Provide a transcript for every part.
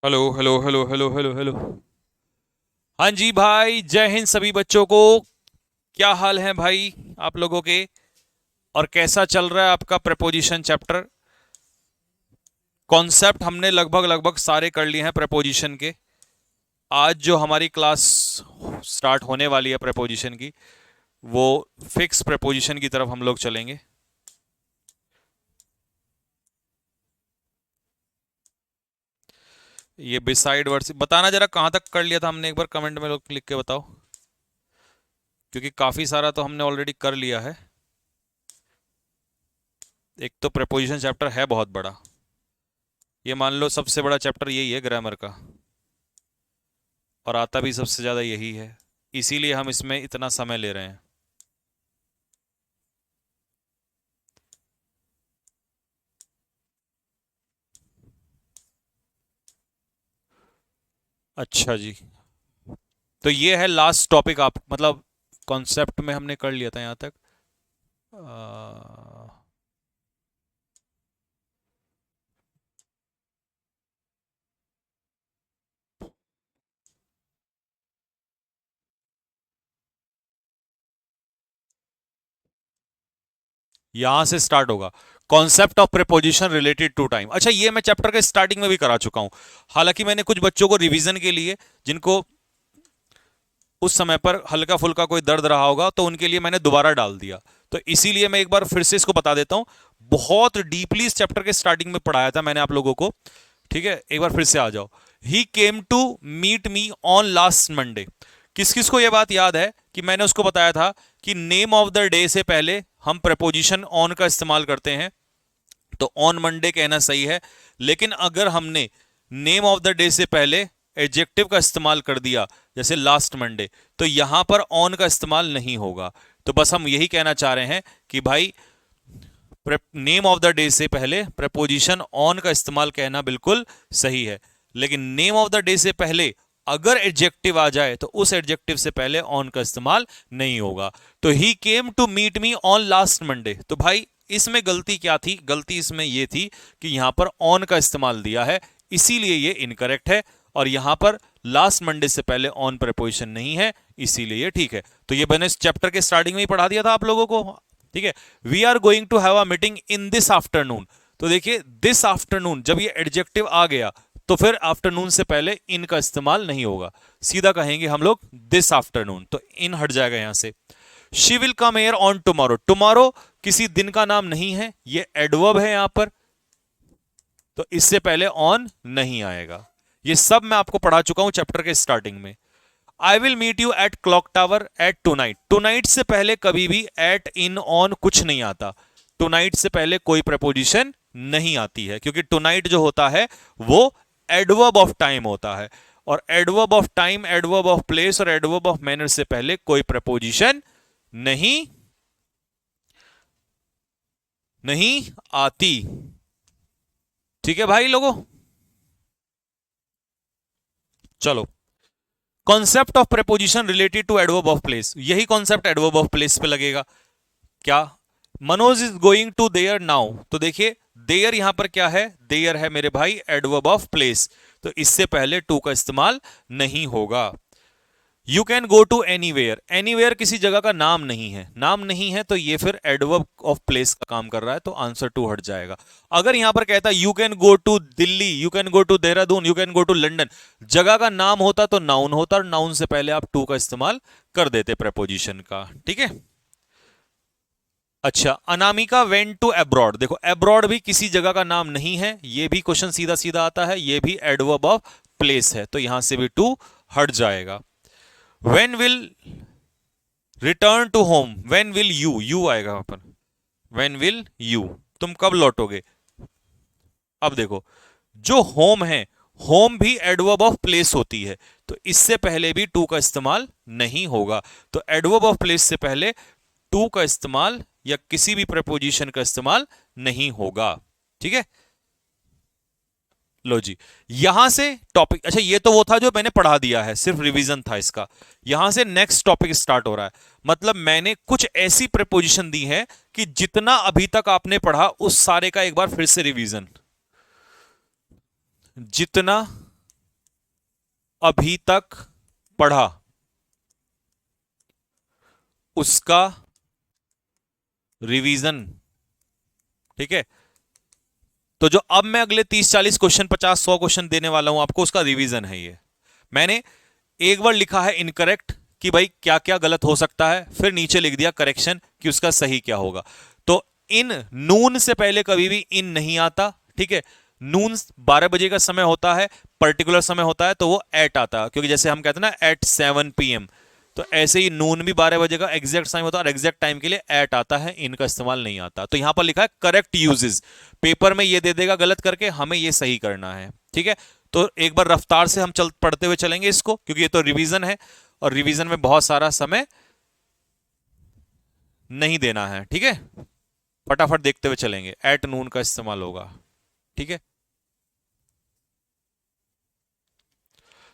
Hello hello hello hello hello hello. हाँ जी भाई, जय हिंद सभी बच्चों को। क्या हाल है भाई आप लोगों के? और कैसा चल रहा है आपका प्रेपोजिशन चैप्टर? कॉन्सेप्ट हमने लगभग लगभग सारे कर लिए हैं प्रेपोजिशन के। आज जो हमारी क्लास स्टार्ट होने वाली है प्रेपोजिशन की, वो फिक्स प्रेपोजिशन की तरफ हम लोग चलेंगे। ये बिसाइड वर्ड बताना जरा कहाँ तक कर लिया था हमने, एक बार कमेंट में लोग लिख के बताओ, क्योंकि काफी सारा तो हमने ऑलरेडी कर लिया है। एक तो प्रेपोजिशन चैप्टर है बहुत बड़ा, ये मान लो सबसे बड़ा चैप्टर यही है ग्रामर का, और आता भी सबसे ज़्यादा यही है, इसीलिए हम इसमें इतना समय ले रहे हैं। अच्छा जी, तो ये है लास्ट टॉपिक, आप मतलब कॉन्सेप्ट में हमने कर लिया था यहाँ तक। अ, यहां से स्टार्ट होगा। Concept of preposition related to time. अच्छा, ये मैं चैप्टर के स्टार्टिंग में भी करा चुका हूं। हालांकि मैंने कुछ बच्चों को रिवीजन के लिए, जिनको उस समय पर हल्का फुल्का कोई दर्द रहा होगा, तो उनके लिए मैंने दोबारा डाल दिया। तो इसीलिए मैं एक बार फिर से इसको बता देता हूं। बहुत डीपली इस चैप्टर के स्टार्टिंग में पढ़ाया था मैंने आप लोगों को। ठीक है, एक बार फिर से आ जाओ। He came to meet me on last Monday. किस किस को यह बात याद है कि मैंने उसको बताया था कि नेम ऑफ द डे से पहले हम प्रपोजिशन ऑन का इस्तेमाल करते हैं, तो ऑन मंडे कहना सही है। लेकिन अगर हमने नेम ऑफ द डे से पहले एडजेक्टिव का इस्तेमाल कर दिया, जैसे लास्ट मंडे, तो यहां पर ऑन का इस्तेमाल नहीं होगा। तो बस हम यही कहना चाह रहे हैं कि भाई नेम ऑफ द डे से पहले प्रपोजिशन ऑन का इस्तेमाल कहना बिल्कुल सही है। लेकिन नेम ऑफ द डे से पहले अगर एडजेक्टिव आ जाए तो उस एडजेक्टिव से पहले ऑन का इस्तेमाल नहीं होगा। तो he came to meet me on last Monday, तो भाई इसमें गलती क्या थी? गलती इसमें यह थी कि यहां पर ऑन का इस्तेमाल दिया है, इसीलिए ये इनकरेक्ट है। और यहां पर लास्ट मंडे से पहले ऑन प्रपोजिशन नहीं है, इसीलिए ये ठीक है। तो ये मैंने इस चैप्टर के स्टार्टिंग में ही पढ़ा दिया था आप लोगों को। ठीक है, we are going to have a meeting in this afternoon. तो देखिए, दिस आफ्टरनून जब ये एडजेक्टिव आ गया, तो फिर आफ्टरनून से पहले इन का इस्तेमाल नहीं होगा, सीधा कहेंगे हम लोग दिस आफ्टरनून, तो इन हट जाएगा यहां से। She will come here on tomorrow. Tomorrow किसी दिन का नाम नहीं है, ये एडवर्ब है यहां पर, तो इससे पहले ऑन नहीं आएगा। ये सब मैं आपको पढ़ा चुका हूं चैप्टर के स्टार्टिंग में। I will meet you at clock tower at tonight. Tonight से पहले कभी भी एट, इन, ऑन कुछ नहीं आता। टू नाइट से पहले कोई प्रपोजिशन नहीं आती है, क्योंकि टू नाइट जो होता है वो एडवर्ब ऑफ टाइम होता है, और adverb of time, adverb of place और एडवर्ब ऑफ मैनर से पहले कोई प्रपोजिशन नहीं नहीं आती। ठीक है भाई लोगों, चलो। Concept of preposition related to adverb of place, यही कॉन्सेप्ट एडवर्ब ऑफ प्लेस पे लगेगा। क्या? Manoj is going to there now. तो देखिए, देयर यहां पर क्या है? देयर है मेरे भाई एडवर्ब ऑफ प्लेस, तो इससे पहले टू का इस्तेमाल नहीं होगा। You can go to anywhere. Anywhere किसी जगह का नाम नहीं है, नाम नहीं है, तो ये फिर एडवर्ब ऑफ प्लेस का काम कर रहा है, तो आंसर टू हट जाएगा। अगर यहां पर कहता you can go to Delhi, you can go to Dehradun, you can go to London, जगह का नाम होता तो नाउन होता, और नाउन से पहले आप टू का इस्तेमाल कर देते प्रपोजिशन का। ठीक है। अच्छा, अनामिका वेंट टू एब्रॉड। देखो, एब्रॉड भी किसी जगह का नाम नहीं है, ये भी क्वेश्चन सीधा सीधा आता है, ये भी एडवर्ब ऑफ प्लेस है, तो यहां से भी टू हट जाएगा। When will return to home. When will you, you आएगा वहां पर। वेन विल यू, तुम कब लौटोगे। अब देखो, जो होम है, होम भी एडवर्ब ऑफ प्लेस होती है, तो इससे पहले भी टू का इस्तेमाल नहीं होगा। तो एडवर्ब ऑफ प्लेस से पहले टू का इस्तेमाल या किसी भी प्रपोजिशन का इस्तेमाल नहीं होगा। ठीक है, लो जी। यहां से टॉपिक, अच्छा ये तो वो था जो मैंने पढ़ा दिया है, सिर्फ रिवीजन था इसका। यहां से नेक्स्ट टॉपिक स्टार्ट हो रहा है। मतलब मैंने कुछ ऐसी प्रपोजिशन दी है कि जितना अभी तक आपने पढ़ा उस सारे का एक बार फिर से रिवीजन। जितना अभी तक पढ़ा उसका रिवीजन। ठीक है, तो जो अब मैं अगले 30-40 क्वेश्चन, 50-100 क्वेश्चन देने वाला हूं आपको, उसका रिवीजन है ये। मैंने एक बार लिखा है इनकरेक्ट कि भाई क्या क्या गलत हो सकता है, फिर नीचे लिख दिया करेक्शन कि उसका सही क्या होगा। तो इन नून से पहले कभी भी इन नहीं आता। ठीक है, नून 12 बजे का समय होता है, पर्टिकुलर समय होता है, तो वो एट आता है, क्योंकि जैसे हम कहते हैं ना एट 7 PM, तो ऐसे ही नून भी 12 बजे का एग्जैक्ट टाइम होता है, और एग्जैक्ट टाइम के लिए एट आता है, इनका इस्तेमाल नहीं आता। तो यहां पर लिखा है करेक्ट यूजेस, पेपर में ये दे देगा गलत करके, हमें ये सही करना है। ठीक है, तो एक बार रफ्तार से हम चल पढ़ते हुए चलेंगे इसको, क्योंकि ये तो रिवीजन है, और रिवीजन में बहुत सारा समय नहीं देना है। ठीक है, फटाफट देखते हुए चलेंगे। एट नून का इस्तेमाल होगा। ठीक है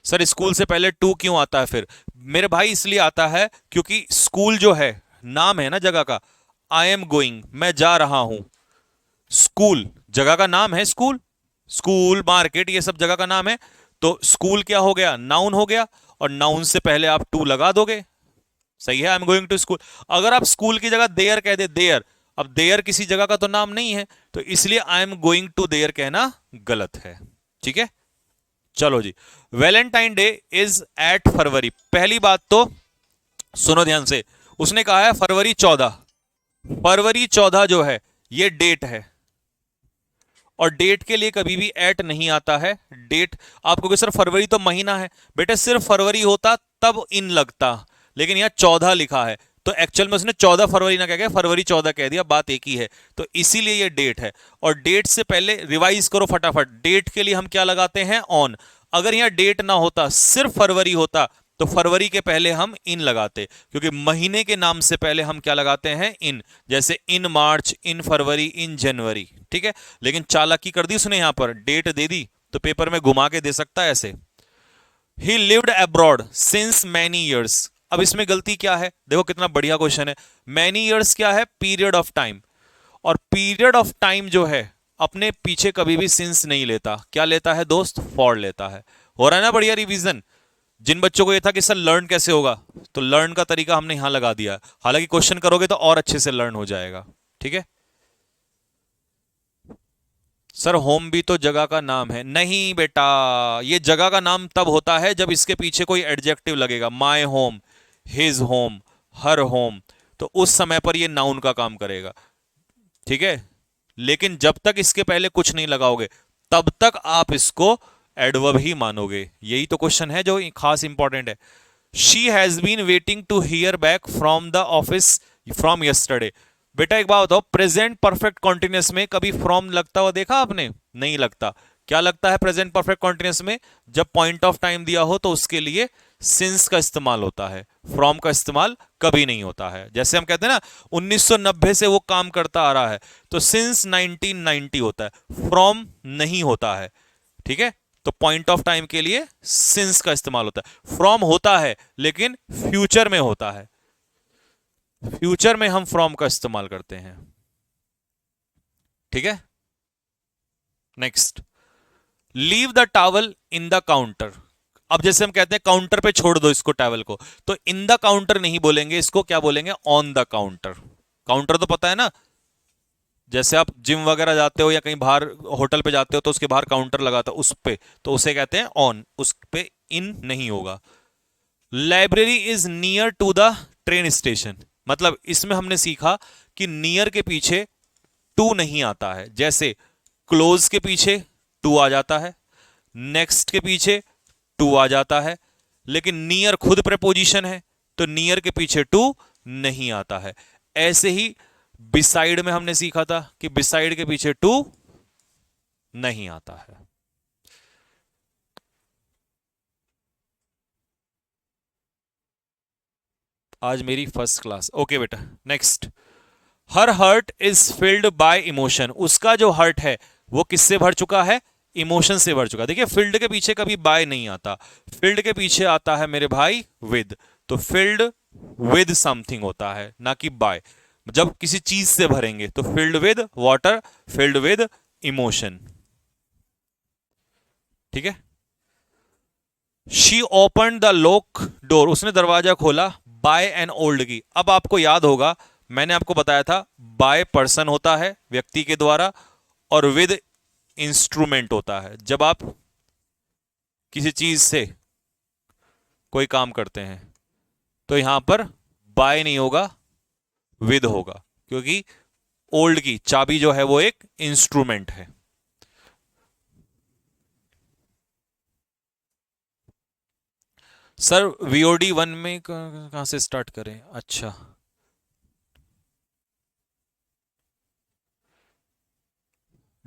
सर, स्कूल से पहले टू क्यों आता है फिर? मेरे भाई इसलिए आता है क्योंकि स्कूल जो है, नाम है ना जगह का, आई एम गोइंग, मैं जा रहा हूं। स्कूल जगह का नाम है, स्कूल, स्कूल मार्केट ये सब जगह का नाम है। तो स्कूल क्या हो गया, नाउन हो गया, और नाउन से पहले आप टू लगा दोगे। सही है, I am going to school. अगर आप स्कूल की जगह देयर कह दे, देयर, अब देयर किसी जगह का तो नाम नहीं है, तो इसलिए I am going to there कहना गलत है। ठीक है, चलो जी। Valentine day is at February. पहली बात तो सुनो ध्यान से, उसने कहा है फरवरी 14। फरवरी 14 जो है ये डेट है, और डेट के लिए कभी भी एट नहीं आता है। डेट आपको कि सर फरवरी तो महीना है, बेटे सिर्फ फरवरी होता तब इन लगता, लेकिन यहां 14 लिखा है, तो एक्चुअल में उसने 14 फरवरी ना कह के फरवरी 14 कह दिया, बात एक ही है। तो इसीलिए ये डेट है, और डेट से पहले रिवाइज करो फटाफट, डेट के लिए हम क्या लगाते हैं, ऑन। अगर यहां डेट ना होता, सिर्फ फरवरी होता, तो फरवरी के पहले हम इन लगाते, क्योंकि महीने के नाम से पहले हम क्या लगाते हैं, इन। जैसे इन मार्च, इन फरवरी, इन जनवरी। ठीक है, लेकिन चालाकी कर दी उसने, यहां पर डेट दे दी, तो पेपर में घुमा के दे सकता है ऐसे। ही lived abroad since many years. अब इसमें गलती क्या है, देखो कितना बढ़िया क्वेश्चन है। मैनी ईयर्स क्या है, पीरियड ऑफ टाइम, और पीरियड ऑफ टाइम जो है अपने पीछे कभी भी सिंस नहीं लेता, क्या लेता है दोस्त, फॉर लेता है। हो रहा है ना बढ़िया रिवीजन। जिन बच्चों को ये था कि सर लर्न कैसे होगा, तो लर्न का तरीका हमने यहां लगा दिया, हालांकि क्वेश्चन करोगे तो और अच्छे से लर्न हो जाएगा। ठीक है सर, होम भी तो जगह का नाम है। नहीं बेटा, ये जगह का नाम तब होता है जब इसके पीछे कोई एडजेक्टिव लगेगा, my home, his home, her home, तो उस समय पर ये नाउन का काम करेगा। ठीक है, लेकिन जब तक इसके पहले कुछ नहीं लगाओगे, तब तक आप इसको एडवर्ब ही मानोगे। यही तो क्वेश्चन है जो खास इंपॉर्टेंट है। She has been waiting to hear back from the office from yesterday. बेटा एक बात बताओ, प्रेजेंट परफेक्ट कॉन्टिन्यूस में कभी फ्रॉम लगता हुआ देखा आपने? नहीं लगता। क्या लगता है प्रेजेंट परफेक्ट कॉन्टिन्यूस में? जब पॉइंट ऑफ टाइम दिया हो तो उसके लिए सिंस का इस्तेमाल होता है, फ्रॉम का इस्तेमाल कभी नहीं होता है। जैसे हम कहते हैं ना 1990 से वो काम करता आ रहा है, तो सिंस 1990 होता है, फ्रॉम नहीं होता है। ठीक है, तो पॉइंट ऑफ टाइम के लिए सिंस का इस्तेमाल होता है। फ्रॉम होता है लेकिन फ्यूचर में होता है, फ्यूचर में हम फ्रॉम का इस्तेमाल करते हैं। ठीक है, next, leave the towel in the counter. अब जैसे हम कहते हैं काउंटर पे छोड़ दो इसको टावल को, तो इन द काउंटर नहीं बोलेंगे, इसको क्या बोलेंगे, ऑन द काउंटर। काउंटर तो पता है ना, जैसे आप जिम वगैरह जाते हो या कहीं बाहर होटल पे जाते हो तो उसके बाहर काउंटर लगा था उस पे, तो उसे कहते हैं ऑन, उस पे इन नहीं होगा। Library is near to the train station, मतलब इसमें हमने सीखा कि नियर के पीछे टू नहीं आता है। जैसे क्लोज के पीछे टू आ जाता है, नेक्स्ट के पीछे टू आ जाता है, लेकिन नियर खुद प्रेपोजिशन है, तो नियर के पीछे टू नहीं आता है। ऐसे ही बिसाइड में हमने सीखा था कि बिसाइड के पीछे टू नहीं आता है। आज मेरी फर्स्ट क्लास। ओके बेटा, next, her heart is filled by emotion. उसका जो हर्ट है वो किससे भर चुका है, इमोशन से भर चुका है। देखिए फिल्ड के पीछे कभी बाय नहीं आता, फिल्ड के पीछे आता है मेरे भाई विद, तो फिल्ड विद समथिंग होता है, ना कि बाय। जब किसी चीज से भरेंगे तो filled with water, filled with emotion. ठीक है, she open the lock door, उसने दरवाजा खोला, बाय एन ओल्ड की। अब आपको याद होगा मैंने आपको बताया था बाय पर्सन होता है व्यक्ति के द्वारा, और विद इंस्ट्रूमेंट होता है जब आप किसी चीज से कोई काम करते हैं। तो यहां पर बाय नहीं होगा, विद होगा, क्योंकि ओल्ड की चाबी जो है वो एक इंस्ट्रूमेंट है। सर वीओडी 1 में कहां से स्टार्ट करें? अच्छा,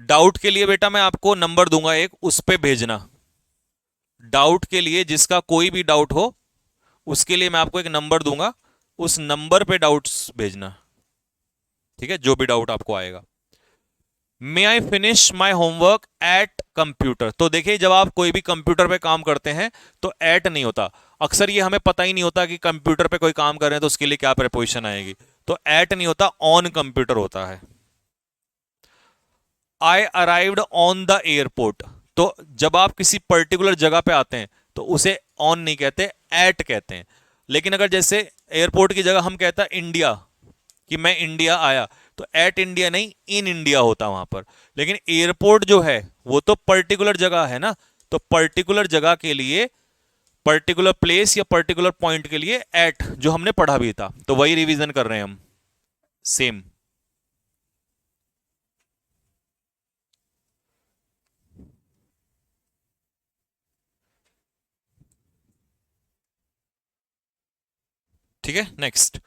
डाउट के लिए बेटा मैं आपको नंबर दूंगा एक, उस पे भेजना। डाउट के लिए, जिसका कोई भी डाउट हो उसके लिए मैं आपको एक नंबर दूंगा, उस नंबर पे डाउट्स भेजना, ठीक है, जो भी डाउट आपको आएगा। May I finish my homework at computer. तो देखिए जब आप कोई भी कंप्यूटर पे काम करते हैं तो एट नहीं होता, अक्सर ये हमें पता ही नहीं होता कि कंप्यूटर पे कोई काम कर रहे हैं तो उसके लिए क्या प्रेपोजिशन आएगी। तो एट नहीं होता, ऑन कंप्यूटर होता है। आई अराइव्ड ऑन द एयरपोर्ट। तो जब आप किसी पर्टिकुलर जगह पे आते हैं तो उसे ऑन नहीं कहते, एट कहते हैं। लेकिन अगर जैसे एयरपोर्ट की जगह हम कहता है इंडिया, कि मैं इंडिया आया, तो एट इंडिया नहीं, इन इंडिया होता वहां पर। लेकिन एयरपोर्ट जो है वो तो पर्टिकुलर जगह है ना, तो पर्टिकुलर जगह के लिए, पर्टिकुलर प्लेस या पर्टिकुलर पॉइंट के लिए एट, जो हमने पढ़ा भी था, तो वही रिवीजन कर रहे हैं हम, सेम। ठीक है, next.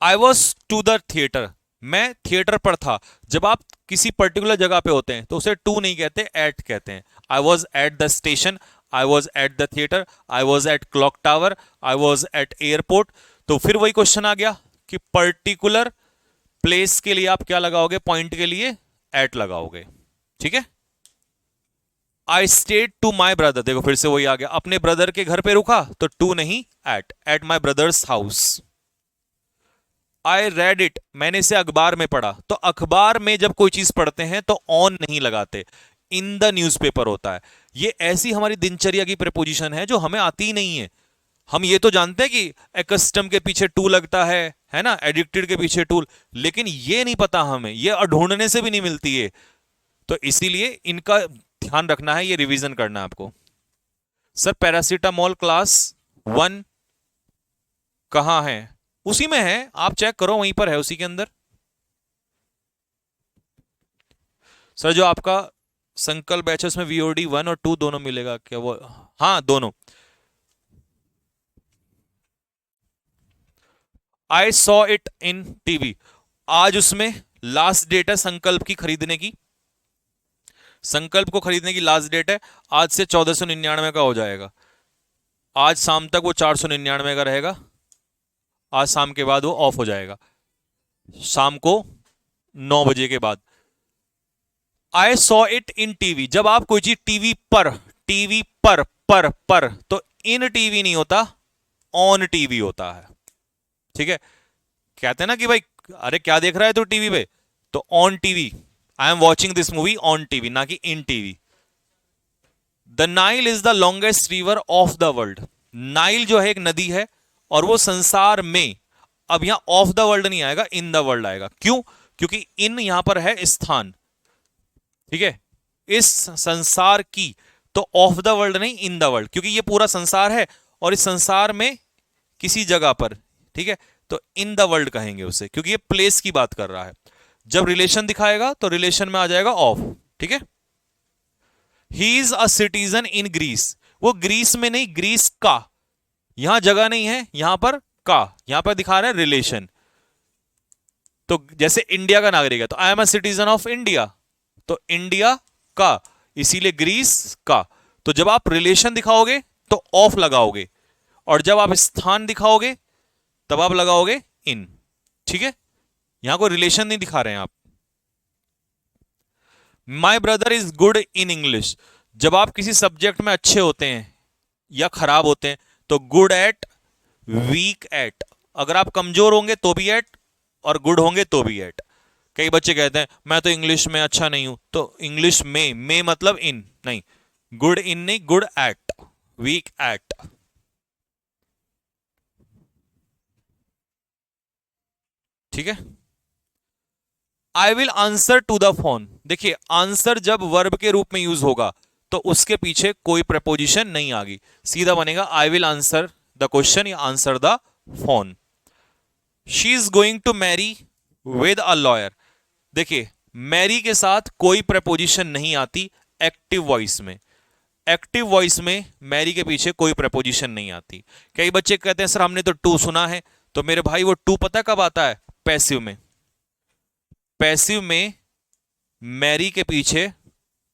I was to the theatre, मैं थिएटर पर था। जब आप किसी पर्टिकुलर जगह पे होते हैं तो उसे टू नहीं कहते, एट कहते हैं। I was at the station, I was at the theatre, I was at clock tower, I was at airport. तो फिर वही क्वेश्चन आ गया कि पर्टिकुलर प्लेस के लिए आप क्या लगाओगे, पॉइंट के लिए एट लगाओगे। ठीक है। I stayed to my brother, देखो फिर से वही आ गया, अपने ब्रदर के घर पे रुका तो टू नहीं, at my brothers house. I read it, मैंने इसे अखबार में पढ़ा। तो अखबार में जब कोई चीज पढ़ते हैं तो ऑन नहीं लगाते, इन द न्यूज़पेपर होता है। ये ऐसी हमारी दिनचर्या की प्रेपोजिशन है जो हमें आती ही नहीं है। हम ये तो जानते हैं कि एकस्टम के पीछे टू लगता है ना, एडिक्टेड के पीछे टू, लेकिन ये नहीं पता हमें, ये ढूंढने से भी नहीं मिलती है। तो इसीलिए इनका ध्यान रखना है, ये रिवीजन करना है आपको। सर पैरासीटामोल क्लास 1 कहां है? उसी में है, आप चेक करो, वहीं पर है, उसी के अंदर। सर जो आपका संकल्प बैच है उसमें वीओडी 1 और 2 दोनों मिलेगा क्या? वो हाँ, दोनों। I saw it in TV, आज उसमें लास्ट डेट है संकल्प की खरीदने की, संकल्प को खरीदने की लास्ट डेट है, आज से 1499 का हो जाएगा। आज शाम तक वो 499 का रहेगा, आज शाम के बाद वो ऑफ हो जाएगा, शाम को 9 बजे के बाद। I saw it in TV, जब आप कोई चीज टीवी पर, टीवी पर, तो इन टीवी नहीं होता, ऑन टीवी होता है। ठीक है, कहते हैं ना कि भाई अरे क्या देख रहा है तू टीवी पे, तो on TV, I am watching this movie on TV, ना कि in TV. The Nile is the longest river of the world, Nile जो है एक नदी है और वो संसार में, अब यहां ऑफ द वर्ल्ड नहीं आएगा, इन द वर्ल्ड आएगा। क्यों? क्योंकि इन यहां पर है स्थान, ठीक है, इस संसार की, तो ऑफ द वर्ल्ड नहीं, इन द वर्ल्ड, क्योंकि ये पूरा संसार है और इस संसार में किसी जगह पर, ठीक है, तो इन द वर्ल्ड कहेंगे उसे, क्योंकि ये प्लेस की बात कर रहा है। जब रिलेशन दिखाएगा तो रिलेशन में आ जाएगा ऑफ। ठीक है। He is a citizen in Greece, वो ग्रीस में नहीं, ग्रीस का, यहां जगह नहीं है, यहां पर का, यहां पर दिखा रहे हैं रिलेशन। तो जैसे इंडिया का नागरिक है तो I am a citizen of India, तो इंडिया का, इसीलिए ग्रीस का। तो जब आप रिलेशन दिखाओगे तो ऑफ लगाओगे, और जब आप स्थान दिखाओगे तब आप लगाओगे इन। ठीक है, यहां कोई रिलेशन नहीं दिखा रहे हैं आप। My brother is good in English, जब आप किसी सब्जेक्ट में अच्छे होते हैं या खराब होते हैं तो गुड एट, वीक एट, अगर आप कमजोर होंगे तो भी एट और गुड होंगे तो भी एट। कई बच्चे कहते हैं मैं तो इंग्लिश में अच्छा नहीं हूं, तो इंग्लिश में मतलब इन नहीं, गुड इन नहीं, गुड एट, वीक एट। ठीक है। I will answer to the phone. देखिए आंसर जब वर्ब के रूप में यूज होगा तो उसके पीछे कोई प्रपोजिशन नहीं आगी, सीधा बनेगा I will answer the question या answer the phone. She is going to marry with a lawyer. देखिए मैरी के साथ कोई प्रपोजिशन नहीं आती एक्टिव वॉइस में। एक्टिव वॉइस में मैरी के पीछे कोई प्रपोजिशन नहीं आती। कई बच्चे कहते हैं सर हमने तो टू सुना है, तो मेरे भाई वो टू पता कब आता है? पैसिव में। पैसिव में मैरी के पीछे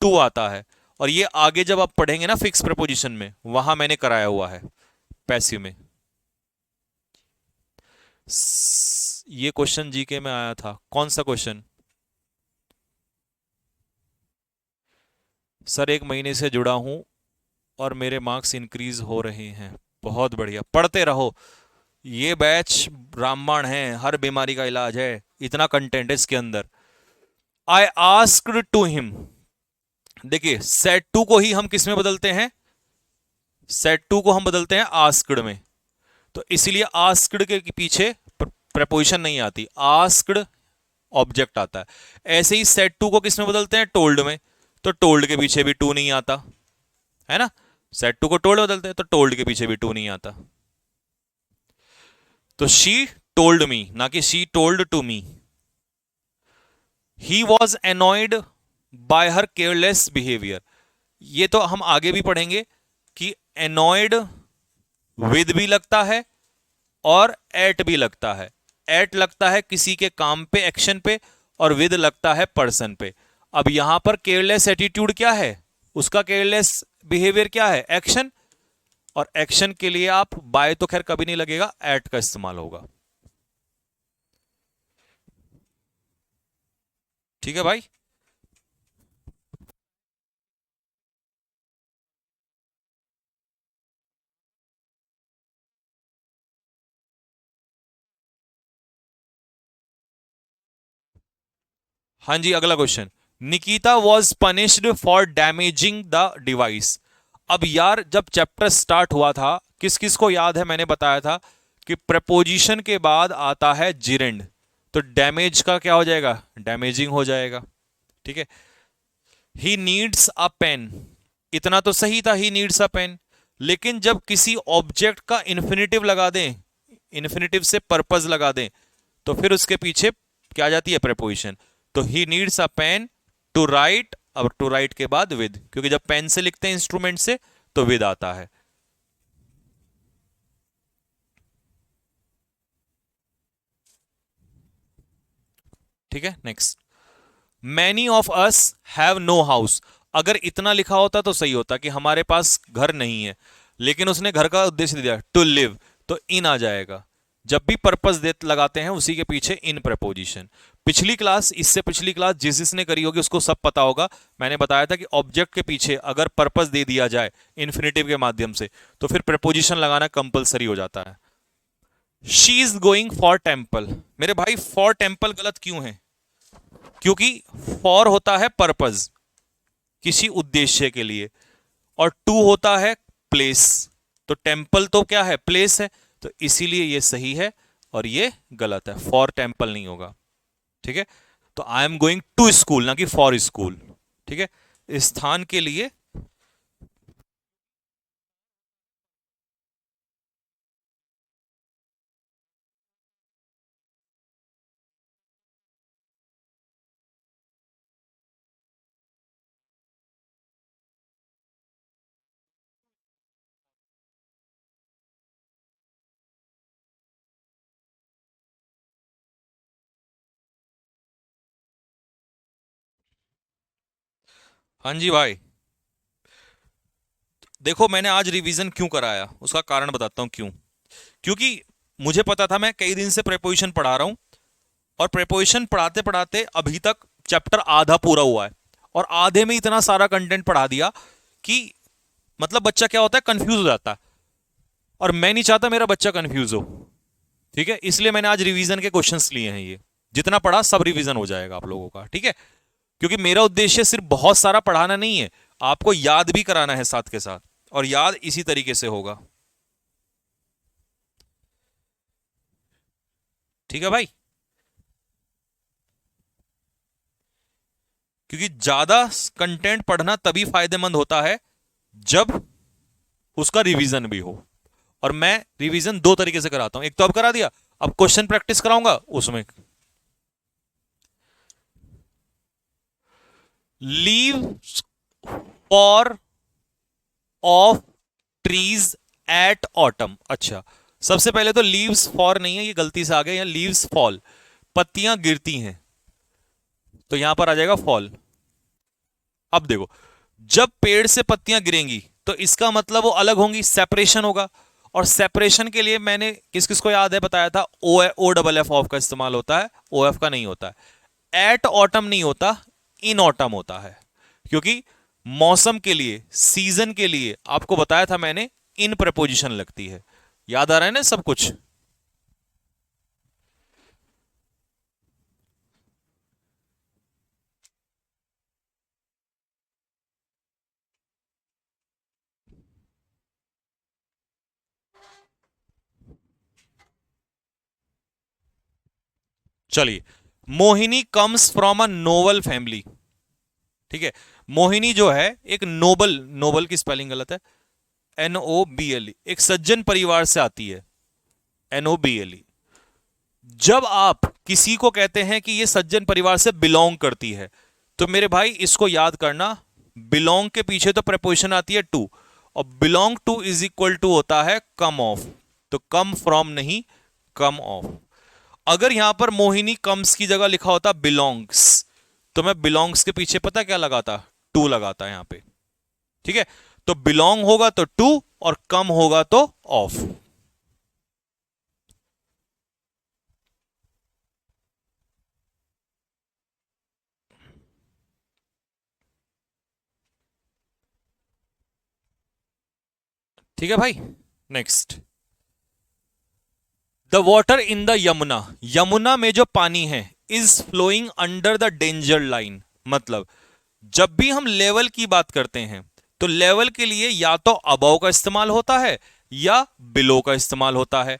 टू आता है, और ये आगे जब आप पढ़ेंगे ना फिक्स प्रपोजिशन में, वहां मैंने कराया हुआ है पैसिव में। ये क्वेश्चन जीके में आया था। कौन सा क्वेश्चन? सर 1 महीने से जुड़ा हूं और मेरे मार्क्स इंक्रीज हो रहे हैं। बहुत बढ़िया, पढ़ते रहो। ये बैच रामबाण है, हर बीमारी का इलाज है, इतना कंटेंट है इसके अंदर। I asked to him. देखिए सेट टू को ही हम किस में बदलते हैं? सेट टू को हम बदलते हैं आस्क्ड में, तो इसीलिए आस्क्ड के पीछे प्रपोजिशन नहीं आती, आस्क्ड ऑब्जेक्ट आता है। ऐसे ही सेट टू को किस में बदलते हैं? टोल्ड में, तो टोल्ड के पीछे भी टू नहीं आता है ना। सेट टू को टोल्ड बदलते हैं तो टोल्ड के पीछे भी टू नहीं आता। तो शी टोल्ड मी, ना कि she told to me. He was annoyed by her careless behaviour. ये तो हम आगे भी पढ़ेंगे कि एनॉयड विद भी लगता है और एट भी लगता है। एट लगता है किसी के काम पे, एक्शन पे, और विद लगता है पर्सन पे। अब यहां पर केयरलेस एटीट्यूड क्या है? उसका केयरलेस बिहेवियर क्या है? एक्शन। और एक्शन के लिए आप बाय तो खैर कभी नहीं लगेगा, एट का इस्तेमाल होगा। ठीक है भाई। हाँ जी, अगला question. Nikita was punished for damaging the device. अब यार जब चैप्टर स्टार्ट हुआ था, किस किस को याद है मैंने बताया था कि प्रपोजिशन के बाद आता है जिरेंड, तो डैमेज का क्या हो जाएगा? डैमेजिंग हो जाएगा। ठीक है। ही नीड्स अ पेन, इतना तो सही था, ही नीड्स अ पेन। लेकिन जब किसी ऑब्जेक्ट का इन्फिनेटिव लगा दें, इन्फिनेटिव से पर्पज लगा दें, तो फिर उसके पीछे क्या आ जाती है? प्रपोजिशन। तो he needs a pen to write, अब टू राइट के बाद विद, क्योंकि जब पेन से लिखते हैं इंस्ट्रूमेंट से तो विद आता है। ठीक है, next. Many of us have no house. अगर इतना लिखा होता तो सही होता कि हमारे पास घर नहीं है, लेकिन उसने घर का उद्देश्य दिया टू लिव, तो इन आ जाएगा। जब भी पर्पस दे लगाते हैं उसी के पीछे इन प्रपोजिशन। पिछली क्लास, इससे पिछली क्लास जिस जिसने करी होगी उसको सब पता होगा, मैंने बताया था कि ऑब्जेक्ट के पीछे अगर पर्पस दे दिया जाए इन्फिनेटिव के माध्यम से तो फिर प्रपोजिशन लगाना कंपलसरी हो जाता है। She is going for temple. मेरे भाई फॉर टेम्पल गलत क्यों है? क्योंकि फॉर होता है पर्पज, किसी उद्देश्य के लिए, और टू होता है प्लेस। तो टेम्पल तो क्या है? प्लेस है, तो इसीलिए ये सही है और ये गलत है, फॉर टेम्पल नहीं होगा। ठीक है। तो I am going to school, ना कि फॉर स्कूल। ठीक है, स्थान के लिए। हाँ जी भाई, देखो मैंने आज रिवीजन क्यों कराया, उसका कारण बताता हूं क्यों। क्योंकि मुझे पता था, मैं कई दिन से प्रेपोजिशन पढ़ा रहा हूं, और प्रेपोजिशन पढ़ाते पढ़ाते अभी तक चैप्टर आधा पूरा हुआ है, और आधे में इतना सारा कंटेंट पढ़ा दिया कि मतलब बच्चा क्या होता है, कंफ्यूज हो जाता है, और मैं नहीं चाहता मेरा बच्चा कंफ्यूज हो। ठीक है, इसलिए मैंने आज रिवीजन के क्वेश्चंस लिए हैं। ये जितना पढ़ा सब रिवीजन हो जाएगा आप लोगों का। ठीक है, क्योंकि मेरा उद्देश्य सिर्फ बहुत सारा पढ़ाना नहीं है, आपको याद भी कराना है साथ के साथ। और याद इसी तरीके से होगा। ठीक है भाई, क्योंकि ज्यादा कंटेंट पढ़ना तभी फायदेमंद होता है जब उसका रिवीजन भी हो। और मैं रिवीजन दो तरीके से कराता हूं, एक तो अब करा दिया, अब क्वेश्चन प्रैक्टिस कराऊंगा उसमें। Leaves fall off trees at autumn. अच्छा, सबसे पहले तो लीव्स फॉर नहीं है, ये गलती से आ गया, यहाँ लीव्स फॉल, पत्तियां गिरती हैं, तो यहां पर आ जाएगा फॉल। अब देखो, जब पेड़ से पत्तियां गिरेंगी तो इसका मतलब वो अलग होंगी, सेपरेशन होगा। और सेपरेशन के लिए मैंने किस किस को याद है बताया था, ओ डबल एफ ऑफ का इस्तेमाल होता है, ओ एफ का नहीं होता है। एट ऑटम नहीं होता, इन ऑटम होता है, क्योंकि मौसम के लिए, सीजन के लिए आपको बताया था मैंने, इन प्रपोजिशन लगती है। याद आ रहा है ना सब कुछ? चलिए, Mohini comes from a Nobel family. ठीक है, मोहिनी जो है एक नोबल, नोबल की स्पेलिंग गलत है, NOBLE, एक सज्जन परिवार से आती है, NOBLE। जब आप किसी को कहते हैं कि ये सज्जन परिवार से बिलोंग करती है, तो मेरे भाई इसको याद करना, बिलोंग के पीछे तो प्रपोजिशन आती है टू, और belong to is equal to होता है कम ऑफ, तो कम फ्रॉम नहीं, कम ऑफ। अगर यहां पर मोहिनी कम्स की जगह लिखा होता बिलोंग्स, तो मैं बिलोंग्स के पीछे पता क्या लगाता, टू लगाता यहां पे। ठीक है, तो बिलोंग होगा तो टू, और कम होगा तो ऑफ। ठीक है भाई, next. The water in the Yamuna, Yamuna में जो पानी है, is flowing under the danger line. मतलब जब भी हम लेवल की बात करते हैं तो लेवल के लिए या तो अबव का इस्तेमाल होता है या बिलो का इस्तेमाल होता है।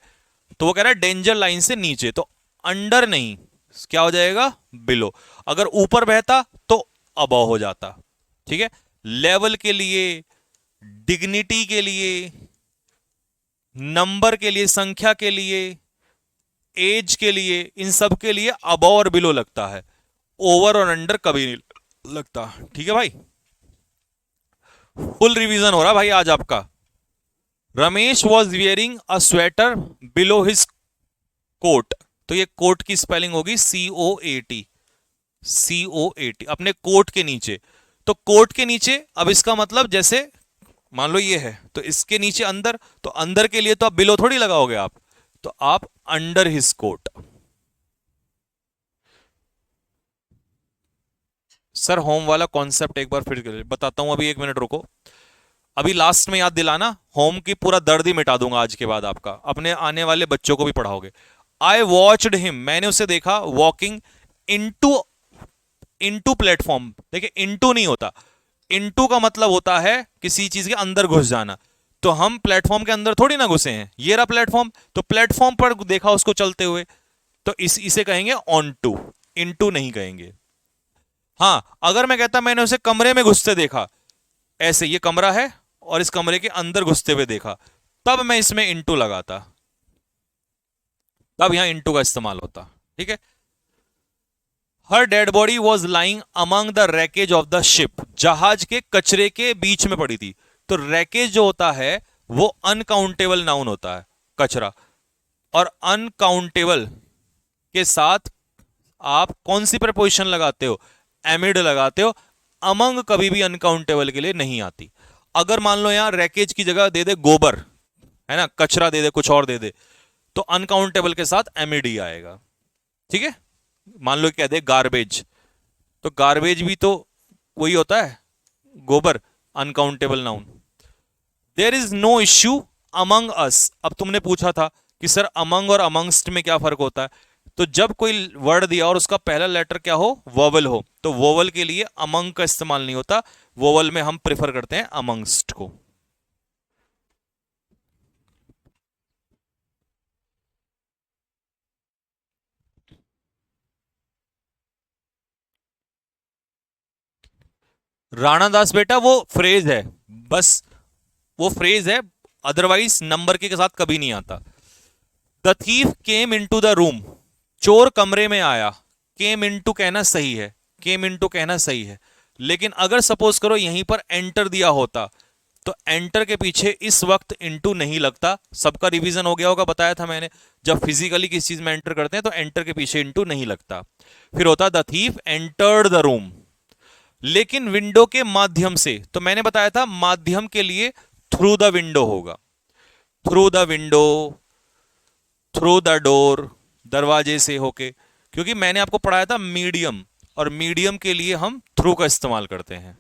तो वो कह रहा है डेंजर लाइन से नीचे, तो अंडर नहीं, क्या हो जाएगा, बिलो। अगर ऊपर बहता तो अबव हो जाता। ठीक है, लेवल के लिए, डिग्निटी के लिए, नंबर के लिए, संख्या के लिए, एज के लिए, इन सब के लिए अबव और बिलो लगता है, ओवर और अंडर कभी नहीं लगता। ठीक है भाई, फुल रिवीजन हो रहा भाई आज आपका। Ramesh was wearing a sweater below his coat, तो ये कोट की स्पेलिंग होगी COAT, COAT, अपने कोट के नीचे। तो कोट के नीचे, अब इसका मतलब जैसे मान लो ये है, तो इसके नीचे अंदर, तो अंदर के लिए तो आप बिलो थोड़ी लगाओगे आप, तो आप under his coat. Sir home वाला कॉन्सेप्ट एक बार फिर बताता हूं, अभी 1 मिनट रुको। अभी लास्ट में याद दिलाना, होम की पूरा दर्द ही मिटा दूंगा आज के बाद आपका, अपने आने वाले बच्चों को भी पढ़ाओगे। आई वॉच्ड हिम, मैंने उसे देखा, वॉकिंग इनटू, इनटू प्लेटफॉर्म। देखिए इनटू नहीं होता, इनटू का मतलब होता है किसी चीज के अंदर घुस जाना, तो हम प्लेटफॉर्म के अंदर थोड़ी ना घुसे हैं, ये रहा प्लेटफॉर्म, तो प्लेटफॉर्म पर देखा उसको चलते हुए, तो इसे कहेंगे ऑन टू, इनटू नहीं कहेंगे। हाँ, अगर मैं कहता मैंने उसे कमरे में घुसते देखा, ऐसे ये कमरा है और इस कमरे के अंदर घुसते हुए देखा, तब मैं इसमें इनटू लगाता, तब यहां इनटू का इस्तेमाल होता। ठीक है, her dead body was lying among the wreckage of the ship, जहाज के कचरे के बीच में पड़ी थी। तो रैकेज जो होता है वो अनकाउंटेबल नाउन होता है, कचरा, और अनकाउंटेबल के साथ आप कौन सी प्रपोजिशन लगाते हो, एमिड लगाते हो। अमंग कभी भी अनकाउंटेबल के लिए नहीं आती। अगर मान लो यहां रैकेज की जगह दे दे गोबर, है ना, कचरा दे दे, कुछ और दे दे, तो अनकाउंटेबल के साथ एमिड ही आएगा। ठीक है, मान लो कह दे गार्बेज, तो गार्बेज भी तो वही होता है, गोबर, uncountable noun. There is no issue among us. अब तुमने पूछा था कि सर अमंग और अमंगस्ट में क्या फर्क होता है, तो जब कोई वर्ड दिया और उसका पहला लेटर क्या हो, वोवल हो, तो वोवल के लिए अमंग का इस्तेमाल नहीं होता, वोवल में हम प्रेफर करते हैं अमंगस्ट को। राणा दास बेटा वो फ्रेज है, बस वो फ्रेज है, अदरवाइज नंबर के साथ कभी नहीं आता। The thief came into the room, चोर कमरे में आया। केम इन टू कहना सही है, केम इन टू कहना सही है, लेकिन अगर सपोज करो यहीं पर एंटर दिया होता तो एंटर के पीछे इस वक्त इनटू नहीं लगता। सबका रिवीजन हो गया होगा, बताया था मैंने, जब फिजिकली किसी चीज में एंटर करते हैं तो एंटर के पीछे इनटू नहीं लगता। फिर होता the thief entered the room, लेकिन विंडो के माध्यम से, तो मैंने बताया था माध्यम के लिए थ्रू द विंडो होगा, through the window, through the door, दरवाजे से होके, क्योंकि मैंने आपको पढ़ाया था मीडियम, और मीडियम के लिए हम थ्रू का इस्तेमाल करते हैं।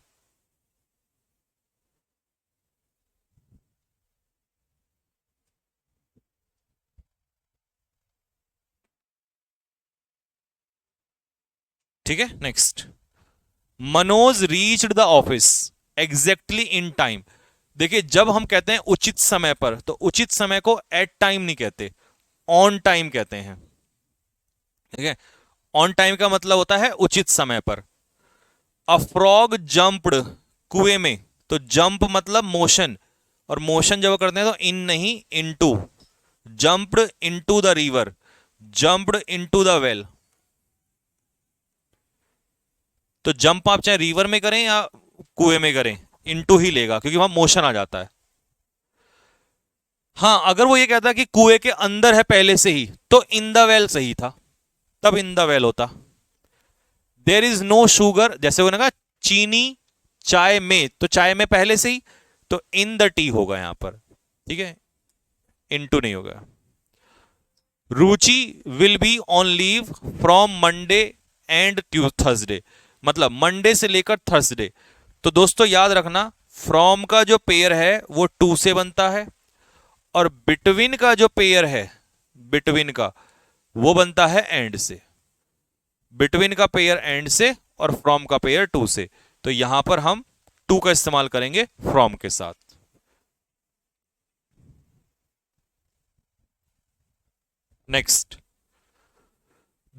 ठीक है, next. Manoj reached the office exactly in time. देखिए जब हम कहते हैं उचित समय पर, तो उचित समय को एट टाइम नहीं कहते, ऑन टाइम कहते हैं। ठीक है, ऑन टाइम का मतलब होता है उचित समय पर। अ फ्रॉग जंप्ड, कुएं में, तो जंप मतलब मोशन, और मोशन जब करते हैं तो इन नहीं into. Jumped into the river, jumped into the well. तो जंप आप चाहे रिवर में करें या कुएं में करें, इनटू ही लेगा, क्योंकि वहां मोशन आ जाता है। हाँ, अगर वो ये कहता है कि कुएं के अंदर है पहले से ही, तो इन द वेल सही था, तब इन द वेल होता। देर इज नो शुगर, जैसे उन्होंने कहा चीनी चाय में, तो चाय में पहले से ही, तो इन द टी होगा यहां पर। ठीक है, इनटू नहीं होगा। Ruchi will be on leave from Monday and Thursday, मतलब मंडे से लेकर थर्सडे। तो दोस्तों याद रखना, फ्रॉम का जो पेयर है वो टू से बनता है, और बिटवीन का जो पेयर है, बिटवीन का, वो बनता है एंड से। बिटवीन का पेयर एंड से और फ्रॉम का पेयर टू से, तो यहां पर हम टू का इस्तेमाल करेंगे फ्रॉम के साथ। Next,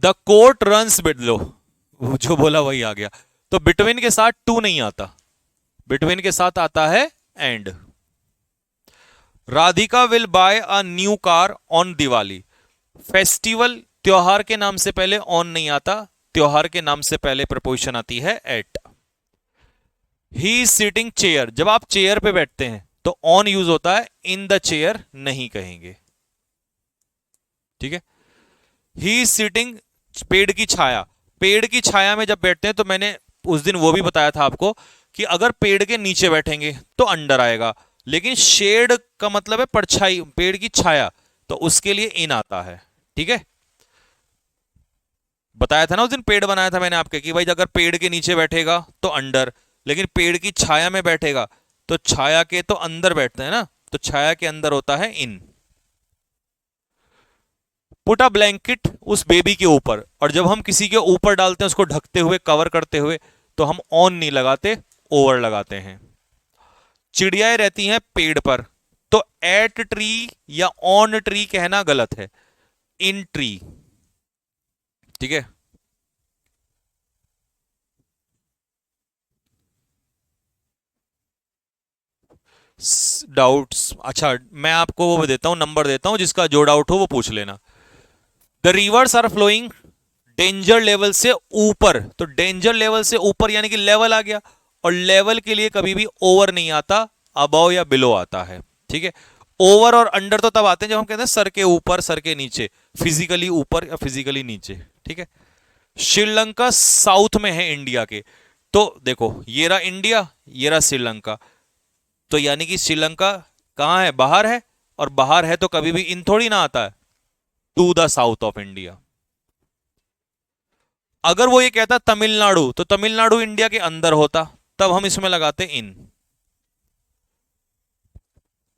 the court runs below, जो बोला वही आ गया। तो बिटवीन के साथ टू नहीं आता, बिटवीन के साथ आता है and. Radhika will buy a new car on Diwali. Festival, त्योहार के नाम से पहले ऑन नहीं आता, त्योहार के नाम से पहले प्रपोजिशन आती है at. He is sitting chair, जब आप चेयर पे बैठते हैं तो ऑन यूज होता है, इन द चेयर नहीं कहेंगे। ठीक है, ही इज सिटिंग, पेड़ की छाया, पेड़ की छाया में जब बैठते हैं, तो मैंने उस दिन वो भी बताया था आपको कि अगर पेड़ के नीचे बैठेंगे तो अंडर आएगा, लेकिन शेड का मतलब है परछाई, पेड़ की छाया, तो उसके लिए इन आता है। ठीक है, बताया था ना उस दिन, पेड़ बनाया था मैंने आपके कि भाई अगर पेड़ के नीचे बैठेगा तो अंडर, लेकिन पेड़ की छाया में बैठेगा तो छाया के तो अंदर बैठते हैं ना, तो छाया के अंदर होता है इन। पुट अ ब्लैंकेट उस बेबी के ऊपर, और जब हम किसी के ऊपर डालते हैं उसको ढकते हुए, कवर करते हुए, तो हम ऑन नहीं लगाते, ओवर लगाते हैं। चिड़ियाएं रहती हैं पेड़ पर, तो एट ट्री या ऑन ट्री कहना गलत है, इन ट्री। ठीक है, डाउट्स, अच्छा मैं आपको वो देता हूं, नंबर देता हूं, जिसका जो डाउट हो वो पूछ लेना। The rivers are flowing danger level से ऊपर, तो डेंजर लेवल से ऊपर यानी कि लेवल आ गया, और लेवल के लिए कभी भी ओवर नहीं आता, अबव या बिलो आता है। ठीक है, ओवर और अंडर तो तब आते हैं जब हम कहते हैं सर के ऊपर, सर के नीचे, फिजिकली ऊपर या फिजिकली नीचे। ठीक है, श्रीलंका साउथ में है इंडिया के, तो देखो ये रहा इंडिया, ये रहा श्रीलंका, तो यानी कि श्रीलंका कहां है, बाहर है, और बाहर है तो कभी भी इन थोड़ी ना आता है, to the south of India. अगर वो ये कहता तमिलनाडु, तो तमिलनाडु इंडिया के अंदर होता, तब हम इसमें लगाते इन।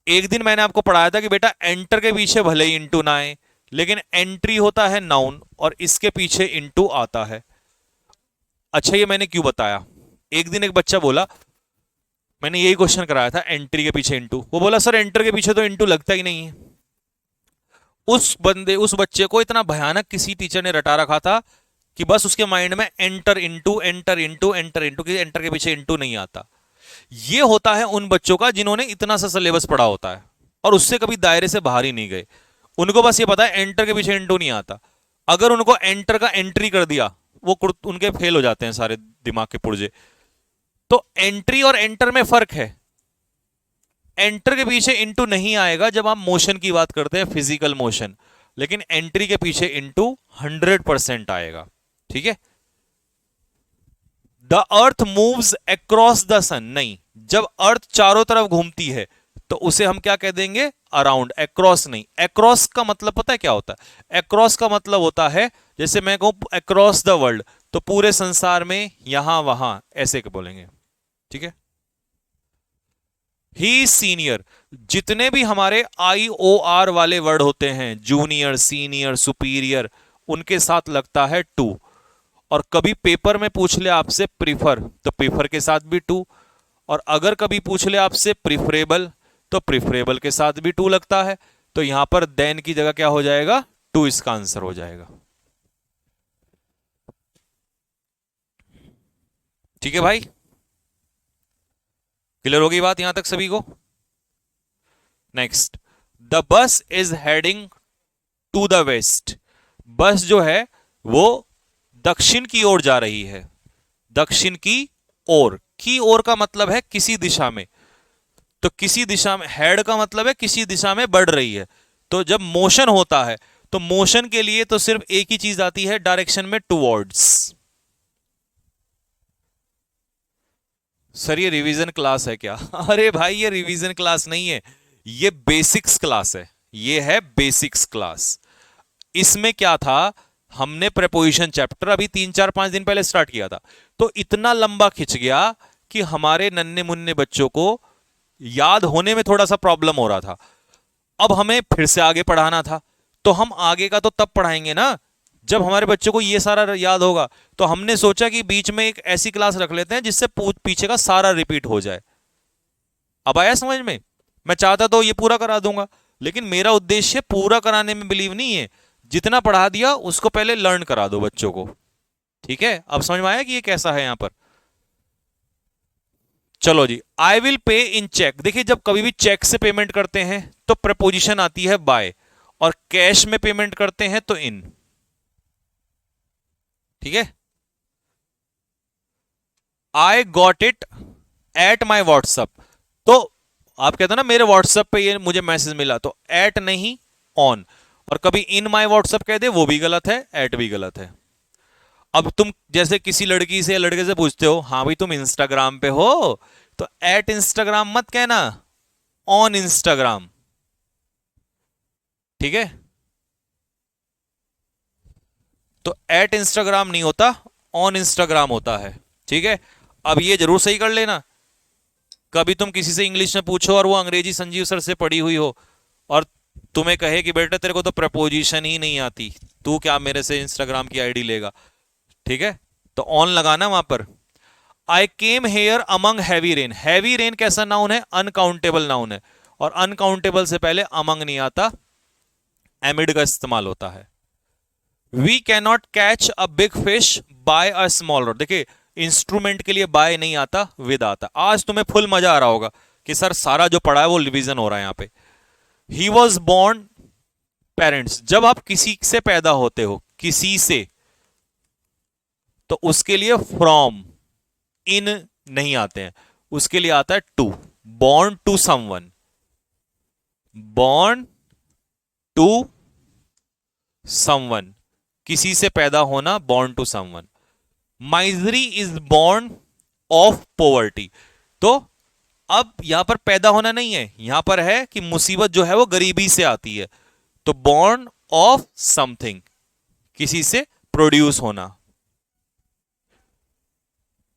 एक दिन मैंने आपको पढ़ाया था कि बेटा एंटर के पीछे भले ही इंटू ना आए, लेकिन एंट्री होता है नाउन और इसके पीछे इंटू आता है। अच्छा ये मैंने क्यों बताया, एक दिन एक बच्चा बोला, मैंने यही क्वेश्चन कराया था एंट्री के पीछे इंटू, वो बोला सर एंटर के पीछे तो इंटू लगता ही नहीं है। उस बच्चे को इतना भयानक किसी टीचर ने रटा रखा था कि बस उसके माइंड में enter into enter into enter into, कि एंटर के पीछे इनटू नहीं आता। ये होता है उन बच्चों का जिन्होंने इतना सा सिलेबस पढ़ा होता है और उससे कभी दायरे से बाहर ही नहीं गए। उनको बस ये पता है एंटर के पीछे इनटू नहीं आता। अगर उनको एंटर का एंट्री कर दिया, वो उनके फेल हो जाते हैं सारे दिमाग के पुर्जे। तो एंट्री और एंटर में फर्क है। एंटर के पीछे इनटू नहीं आएगा जब आप मोशन की बात करते हैं, फिजिकल मोशन, लेकिन एंट्री के पीछे इनटू 100% आएगा। ठीक है। The earth moves across the sun, नहीं, जब अर्थ चारों तरफ घूमती है तो उसे हम क्या कह देंगे, अराउंड, अक्रॉस नहीं। अक्रॉस का मतलब पता है क्या होता है? अक्रॉस का मतलब होता है, जैसे मैं कहूं अक्रॉस द वर्ल्ड, तो पूरे संसार में, यहां वहां, ऐसे के बोलेंगे। ठीक है। ही सीनियर, जितने भी हमारे IOR वाले वर्ड होते हैं, जूनियर, सीनियर, सुपीरियर, उनके साथ लगता है टू। और कभी पेपर में पूछ ले आपसे प्रीफर, तो प्रीफर के साथ भी टू। और अगर कभी पूछ ले आपसे प्रिफरेबल, तो प्रिफरेबल के साथ भी टू लगता है। तो यहां पर देन की जगह क्या हो जाएगा, टू, इसका आंसर हो जाएगा। ठीक है भाई, क्लियर होगी बात यहां तक सभी को? Next, the bus is heading to the west. Bus जो है वो दक्षिण की ओर जा रही है। दक्षिण की ओर, की ओर का मतलब है किसी दिशा में। तो किसी दिशा में, हेड का मतलब है किसी दिशा में बढ़ रही है। तो जब मोशन होता है तो मोशन के लिए तो सिर्फ एक ही चीज आती है डायरेक्शन में, टुवर्ड्स। सर ये रिवीजन क्लास है क्या? अरे भाई ये रिवीजन क्लास नहीं है, ये बेसिक्स क्लास है। ये है बेसिक्स क्लास। इसमें क्या था, हमने प्रेपोजिशन चैप्टर अभी 3-4-5 दिन पहले स्टार्ट किया था, तो इतना लंबा खिंच गया कि हमारे नन्हे मुन्ने बच्चों को याद होने में थोड़ा सा प्रॉब्लम हो रहा था। अब हमें फिर से आगे पढ़ाना था, तो हम आगे का तो तब पढ़ाएंगे ना जब हमारे बच्चों को ये सारा याद होगा। तो हमने सोचा कि बीच में एक ऐसी क्लास रख लेते हैं जिससे पीछे का सारा रिपीट हो जाए। अब आया समझ में? मैं चाहता तो ये पूरा करा दूंगा, लेकिन मेरा उद्देश्य पूरा कराने में बिलीव नहीं है। जितना पढ़ा दिया उसको पहले लर्न करा दो बच्चों को। ठीक है, अब समझ में आया कि ये कैसा है यहां पर? चलो जी, I will pay in check. देखिए जब कभी भी चेक से पेमेंट करते हैं तो प्रपोजिशन आती है बाय, और कैश में पेमेंट करते हैं तो इन। ठीक है। I got it at my WhatsApp, तो आप कहते हो ना मेरे व्हाट्सएप पे ये मुझे मैसेज मिला, तो एट नहीं ऑन। और कभी इन माई व्हाट्सएप कह दे वो भी गलत है, एट भी गलत है। अब तुम जैसे किसी लड़की से या लड़के से पूछते हो, हाँ भाई तुम इंस्टाग्राम पे हो, तो एट इंस्टाग्राम मत कहना, ऑन इंस्टाग्राम। ठीक है। तो एट इंस्टाग्राम नहीं होता, ऑन इंस्टाग्राम होता है। ठीक है। अब ये जरूर सही कर लेना, कभी तुम किसी से इंग्लिश में पूछो और वो अंग्रेजी संजीव सर से पढ़ी हुई हो और तुम्हें कहे कि बेटा तेरे को तो प्रपोजिशन ही नहीं आती, तू क्या मेरे से इंस्टाग्राम की आईडी लेगा। ठीक है, तो ऑन लगाना वहां पर। I came here among heavy rain. Heavy rain कैसा नाउन है? अनकाउंटेबल नाउन है, और अनकाउंटेबल से पहले अमंग नहीं आता, एमिड का इस्तेमाल होता है। We cannot catch a big fish by a small rod. देखिए इंस्ट्रूमेंट के लिए बाय नहीं आता, विद आता। आज तुम्हें फुल मजा आ रहा होगा कि सर सारा जो पढ़ा है वो रिवीजन हो रहा है यहां पे। ही वॉज बॉर्न पेरेंट्स, जब आप किसी से पैदा होते हो, किसी से, तो उसके लिए फ्रॉम, इन नहीं आते हैं, उसके लिए आता है to. Born to someone, born to someone, किसी से पैदा होना, born to someone. Misery is born of poverty, तो अब यहां पर पैदा होना नहीं है, यहां पर है कि मुसीबत जो है वो गरीबी से आती है। तो बॉर्न ऑफ समथिंग, किसी से प्रोड्यूस होना।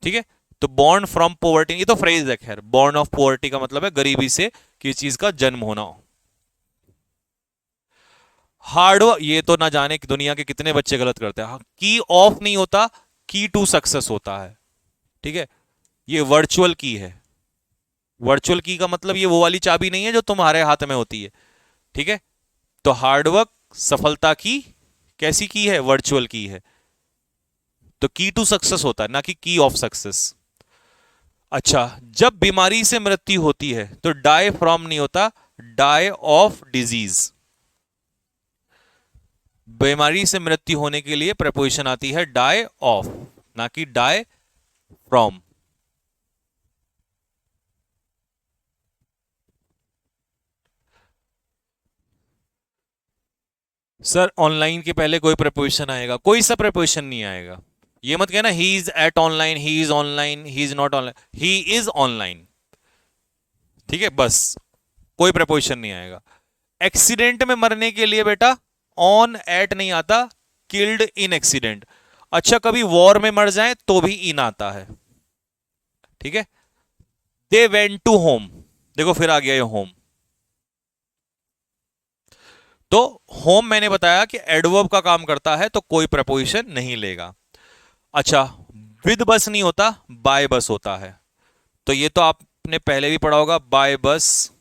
ठीक है, तो बॉर्न फ्रॉम पोवर्टी, ये तो फ्रेज है खैर। बॉर्न ऑफ पोवर्टी का मतलब है गरीबी से किसी चीज का जन्म होना हो। हार्डवर्क, ये तो ना जाने कि दुनिया के कितने बच्चे गलत करते हैं। की ऑफ नहीं होता, की टू सक्सेस होता है। ठीक है, ये वर्चुअल की है। वर्चुअल की का मतलब ये वो वाली चाबी नहीं है जो तुम्हारे हाथ में होती है। ठीक है, तो हार्डवर्क सफलता की कैसी की है? वर्चुअल की है। तो की टू सक्सेस होता है, ना कि की ऑफ सक्सेस। अच्छा, जब बीमारी से मृत्यु होती है तो डाई फ्रॉम नहीं होता, डाई ऑफ डिजीज। बीमारी से मृत्यु होने के लिए प्रपोजिशन आती है डाई ऑफ, ना कि डाई फ्रॉम। सर ऑनलाइन के पहले कोई प्रपोजिशन आएगा? कोई सा प्रपोजिशन नहीं आएगा। ये मत कहना he is at online, he is online, he is not online, he is online. ठीक है, बस कोई प्रपोजिशन नहीं आएगा। एक्सीडेंट में मरने के लिए बेटा ऑन एट नहीं आता, किल्ड इन एक्सीडेंट। अच्छा, कभी वॉर में मर जाए तो भी इन आता है। ठीक है, दे वेंट टू होम, देखो फिर आ गया ये होम। तो होम मैंने बताया कि एडवर्ब का काम करता है, तो कोई प्रपोजिशन नहीं लेगा। अच्छा, विद बस नहीं होता, बाय बस होता है। तो ये तो आपने पहले भी पढ़ा होगा, by bus,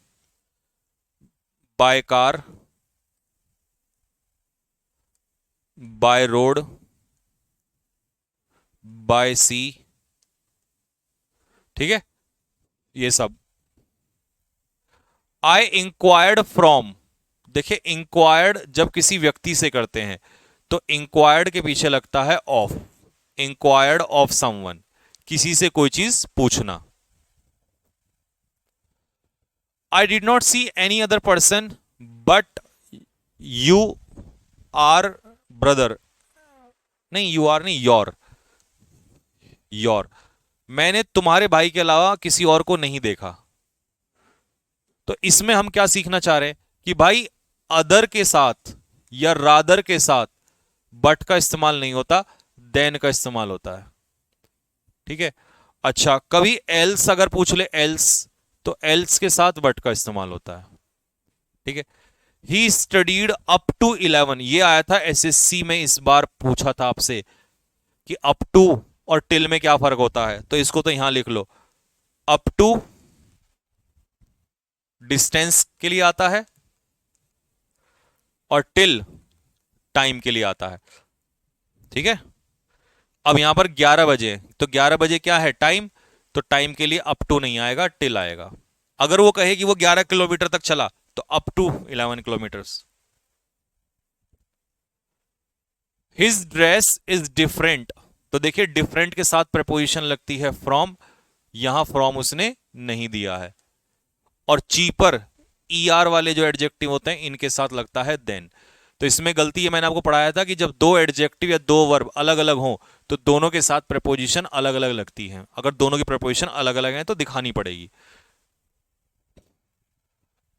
by car, by road, by sea. ठीक है, ये सब। आई इंक्वायर्ड फ्रॉम, देखिए इंक्वायर्ड जब किसी व्यक्ति से करते हैं तो इंक्वायर्ड के पीछे लगता है ऑफ, इंक्वायर्ड ऑफ समवन, किसी से कोई चीज पूछना। I did not see any other person but you are brother, नहीं यू आर नहीं, योर, योर, मैंने तुम्हारे भाई के अलावा किसी और को नहीं देखा। तो इसमें हम क्या सीखना चाह रहे हैं कि भाई अदर के साथ या रादर के साथ बट का इस्तेमाल नहीं होता, देन का इस्तेमाल होता है। ठीक है, अच्छा कभी एल्स अगर पूछ ले एल्स, तो एल्स के साथ बट का इस्तेमाल होता है। ठीक है, ही स्टडीड अप टू 11, ये आया था एसएससी में, इस बार पूछा था आपसे कि अप टू और टिल में क्या फर्क होता है, तो इसको तो यहां लिख लो। अप टू डिस्टेंस के लिए आता है और टिल टाइम के लिए आता है। ठीक है, अब यहां पर 11 बजे, तो 11 बजे क्या है टाइम, तो टाइम के लिए अप टू नहीं आएगा, टिल आएगा। अगर वो कहे कि वो 11 किलोमीटर तक चला तो up to 11 kilometres. His dress is different, तो देखिए डिफरेंट के साथ प्रपोजिशन लगती है फ्रॉम, यहां फ्रॉम उसने नहीं दिया है। और चीपर ईआर वाले जो एडजेक्टिव होते हैं इनके साथ लगता है देन। तो इसमें गलती है, मैंने आपको पढ़ाया था कि जब दो एडजेक्टिव या दो वर्ब अलग अलग हों तो दोनों के साथ प्रपोजिशन अलग अलग लगती है। अगर दोनों की प्रपोजिशन अलग अलग है तो दिखानी पड़ेगी।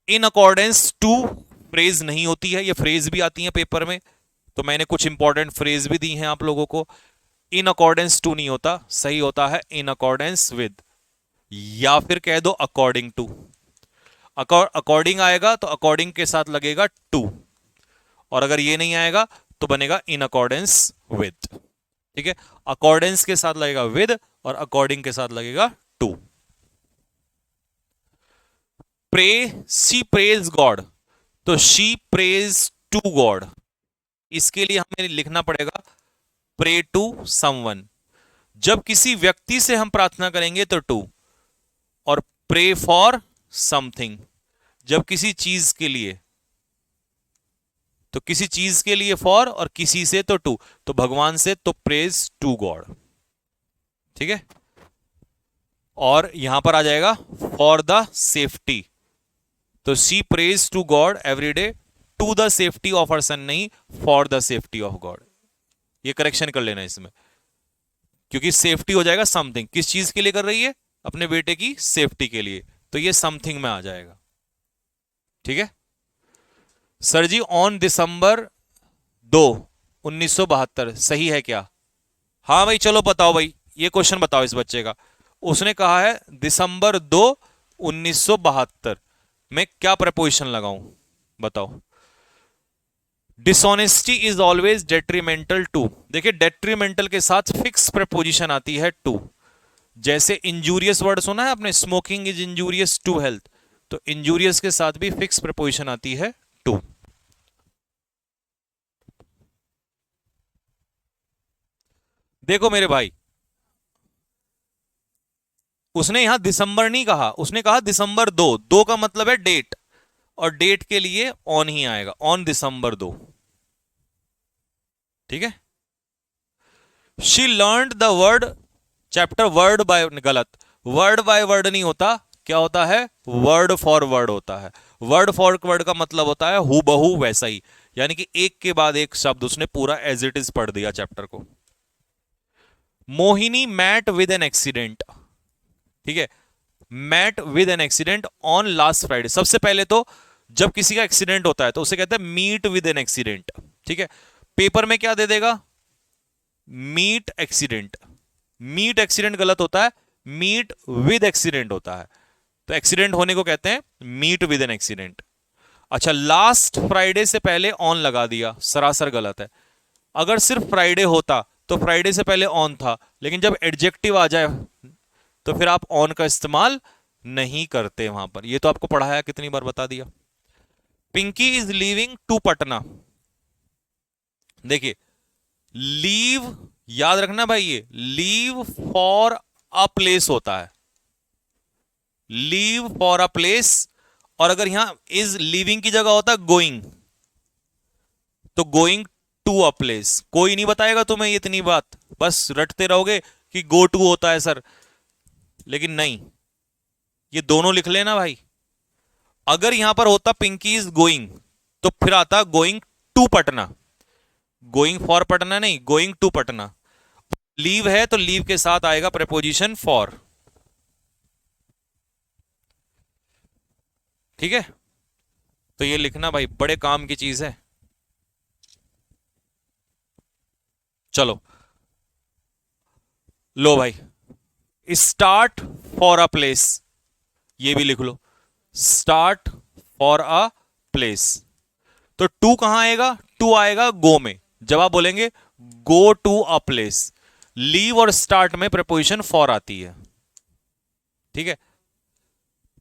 इन अकॉर्डेंस टू फ्रेज नहीं होती है, ये फ्रेज भी आती है पेपर में, तो मैंने कुछ इंपॉर्टेंट फ्रेज भी दी हैं आप लोगों को। इन अकॉर्डेंस टू नहीं होता, सही होता है इन अकॉर्डेंस विद, या फिर कह दो अकॉर्डिंग टू। अकॉर्डिंग आएगा तो अकॉर्डिंग के साथ लगेगा टू, और अगर ये नहीं आएगा तो बनेगा इन अकॉर्डेंस विद। ठीक है, अकॉर्डेंस के साथ लगेगा विद और अकॉर्डिंग के साथ लगेगा to. Pray, she prays God, तो शी प्रेज टू गॉड, इसके लिए हमें लिखना पड़ेगा प्रे टू समवन। जब किसी व्यक्ति से हम प्रार्थना करेंगे तो टू, और प्रे फॉर समथिंग जब किसी चीज के लिए, तो किसी चीज के लिए फॉर और किसी से तो टू, तो भगवान से तो प्रेज टू गॉड। ठीक है, और यहां पर आ जाएगा फॉर द सेफ्टी, तो she prays to god every day to the safety of her son, नहीं for the safety of god. ये करेक्शन कर लेना इसमें, क्योंकि सेफ्टी हो जाएगा समथिंग, किस चीज के लिए कर रही है, अपने बेटे की सेफ्टी के लिए, तो ये समथिंग में आ जाएगा। ठीक है सर जी, ऑन दिसंबर 2 1972 सही है क्या? हाँ भाई चलो बताओ भाई, ये क्वेश्चन बताओ इस बच्चे का। उसने कहा है दिसंबर 2 1972 में क्या प्रपोजिशन लगाऊं, बताओ। Dishonesty is always detrimental to, देखिए डेट्रीमेंटल के साथ फिक्स प्रपोजिशन आती है टू। जैसे इंजूरियस वर्ड सुना है आपने, smoking is injurious to health, तो इंजूरियस के साथ भी फिक्स प्रपोजिशन आती है टू। देखो मेरे भाई, उसने यहां दिसंबर नहीं कहा, उसने कहा दिसंबर 2, 2 का मतलब है डेट, और डेट के लिए ऑन ही आएगा, ऑन दिसंबर 2। ठीक है। She learn the word, chapter word by, गलत, वर्ड बाय वर्ड नहीं होता, क्या होता है, वर्ड फॉर वर्ड होता है। वर्ड फॉर वर्ड का मतलब होता है हु बहू वैसा ही, यानी कि एक के बाद एक शब्द उसने पूरा एज इट इज पढ़ दिया चैप्टर को। Mohini met with an accident, ठीक है, met with an accident on last Friday. सबसे पहले तो जब किसी का एक्सीडेंट होता है तो उसे कहते हैं मीट विद एन एक्सीडेंट, ठीक है। पेपर में क्या दे देगा, मीट एक्सीडेंट, मीट एक्सीडेंट गलत होता है, मीट विद एक्सीडेंट होता है, तो एक्सीडेंट होने को कहते हैं मीट विद एन एक्सीडेंट। अच्छा, लास्ट फ्राइडे से पहले ऑन लगा दिया, सरासर गलत है। अगर सिर्फ फ्राइडे होता तो फ्राइडे से पहले ऑन था, लेकिन जब एडजेक्टिव आ जाए तो फिर आप ऑन का इस्तेमाल नहीं करते वहां पर। ये तो आपको पढ़ाया, कितनी बार बता दिया। Pinky is leaving to Patna, देखिए लीव, याद रखना भाई, ये लीव फॉर अ प्लेस होता है, लीव फॉर अ प्लेस। और अगर यहां इज लीविंग की जगह होता है गोइंग, तो गोइंग टू अ प्लेस। कोई नहीं बताएगा तुम्हें ये इतनी बात, बस रटते रहोगे कि गो टू होता है सर, लेकिन नहीं, ये दोनों लिख लेना भाई। अगर यहां पर होता पिंकी इज गोइंग, तो फिर आता going to Patna, going for Patna नहीं, गोइंग टू पटना। लीव है तो लीव के साथ आएगा प्रेपोजिशन फॉर, ठीक है। तो ये लिखना भाई, बड़े काम की चीज है। चलो, लो भाई, स्टार्ट फॉर अ प्लेस, ये भी लिख लो, स्टार्ट फॉर अ प्लेस। तो टू कहां आएगा, टू आएगा गो में, जब आप बोलेंगे go to a place. Leave और स्टार्ट में प्रपोजिशन फॉर आती है, ठीक है।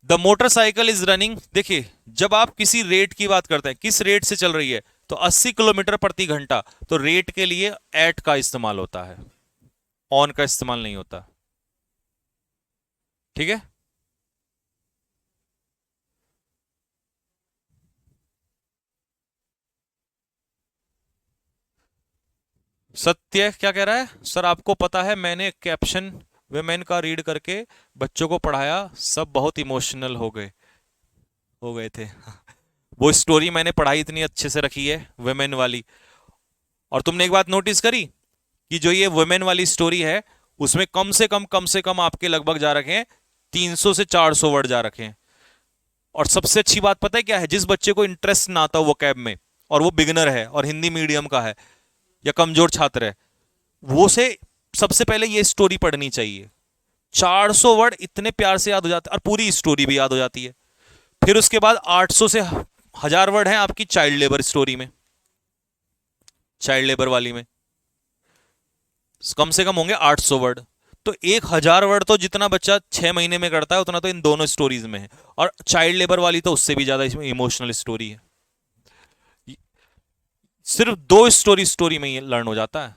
द मोटरसाइकिल इज रनिंग, देखिए जब आप किसी रेट की बात करते हैं, किस रेट से चल रही है, तो 80 किलोमीटर प्रति घंटा, तो रेट के लिए एट का इस्तेमाल होता है, ऑन का इस्तेमाल नहीं होता, ठीक है। सत्य क्या कह रहा है, सर आपको पता है मैंने कैप्शन वेमेन का रीड करके बच्चों को पढ़ाया, सब बहुत इमोशनल हो गए थे। वो स्टोरी मैंने पढ़ाई इतनी अच्छे से रखी है वेमेन वाली। और तुमने एक बात नोटिस करी कि जो ये वुमेन वाली स्टोरी है, उसमें कम से कम आपके लगभग जा रखे हैं 300 से 400 वर्ड जा रखे हैं। और सबसे अच्छी बात पता है क्या है, जिस बच्चे को इंटरेस्ट ना आता वो कैब में, और वो बिगनर है और हिंदी मीडियम का है या कमजोर छात्र है, वो से सबसे पहले ये स्टोरी पढ़नी चाहिए। 400 वर्ड इतने प्यार से याद हो जाते हैं, और पूरी स्टोरी भी याद हो जाती है। फिर उसके बाद 800 से 1000 वर्ड हैं आपकी चाइल्ड लेबर स्टोरी में, चाइल्ड लेबर वाली में कम से कम होंगे 800 वर्ड। तो 1000 वर्ड तो जितना बच्चा 6 महीने में करता है उतना तो इन दोनों स्टोरीज में है। और चाइल्ड लेबर वाली तो उससे भी ज्यादा इसमें इमोशनल स्टोरी है। सिर्फ 2 स्टोरी में ये लर्न हो जाता है।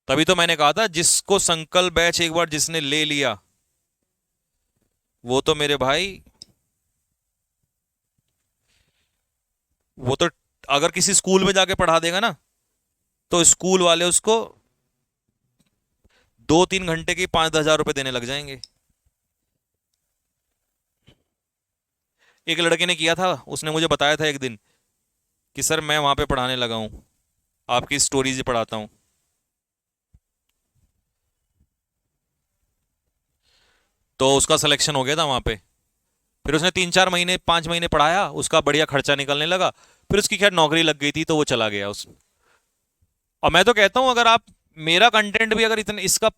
तभी तो मैंने कहा था जिसको संकल्प बैच एक बार जिसने ले लिया, वो तो मेरे भाई, वो तो अगर किसी स्कूल में जाके पढ़ा देगा ना, तो स्कूल वाले उसको 2-3 घंटे के 5-10 हजार रुपए देने लग जाएंगे। एक लड़के ने किया था, उसने मुझे बताया था एक दिन कि सर मैं वहां पे पढ़ाने लगा हूं, आपकी स्टोरीज ही पढ़ाता हूं। तो उसका सिलेक्शन हो गया था वहां पे। फिर उसने 3-4 महीने 5 महीने पढ़ाया, उसका बढ़िया खर्चा निकलने लगा। फिर उसकी खैर नौकरी लग गई थी तो वो चला गया उस। और मैं तो कहता हूं अगर आप मेरा कंटेंट भी अगर इतने इसका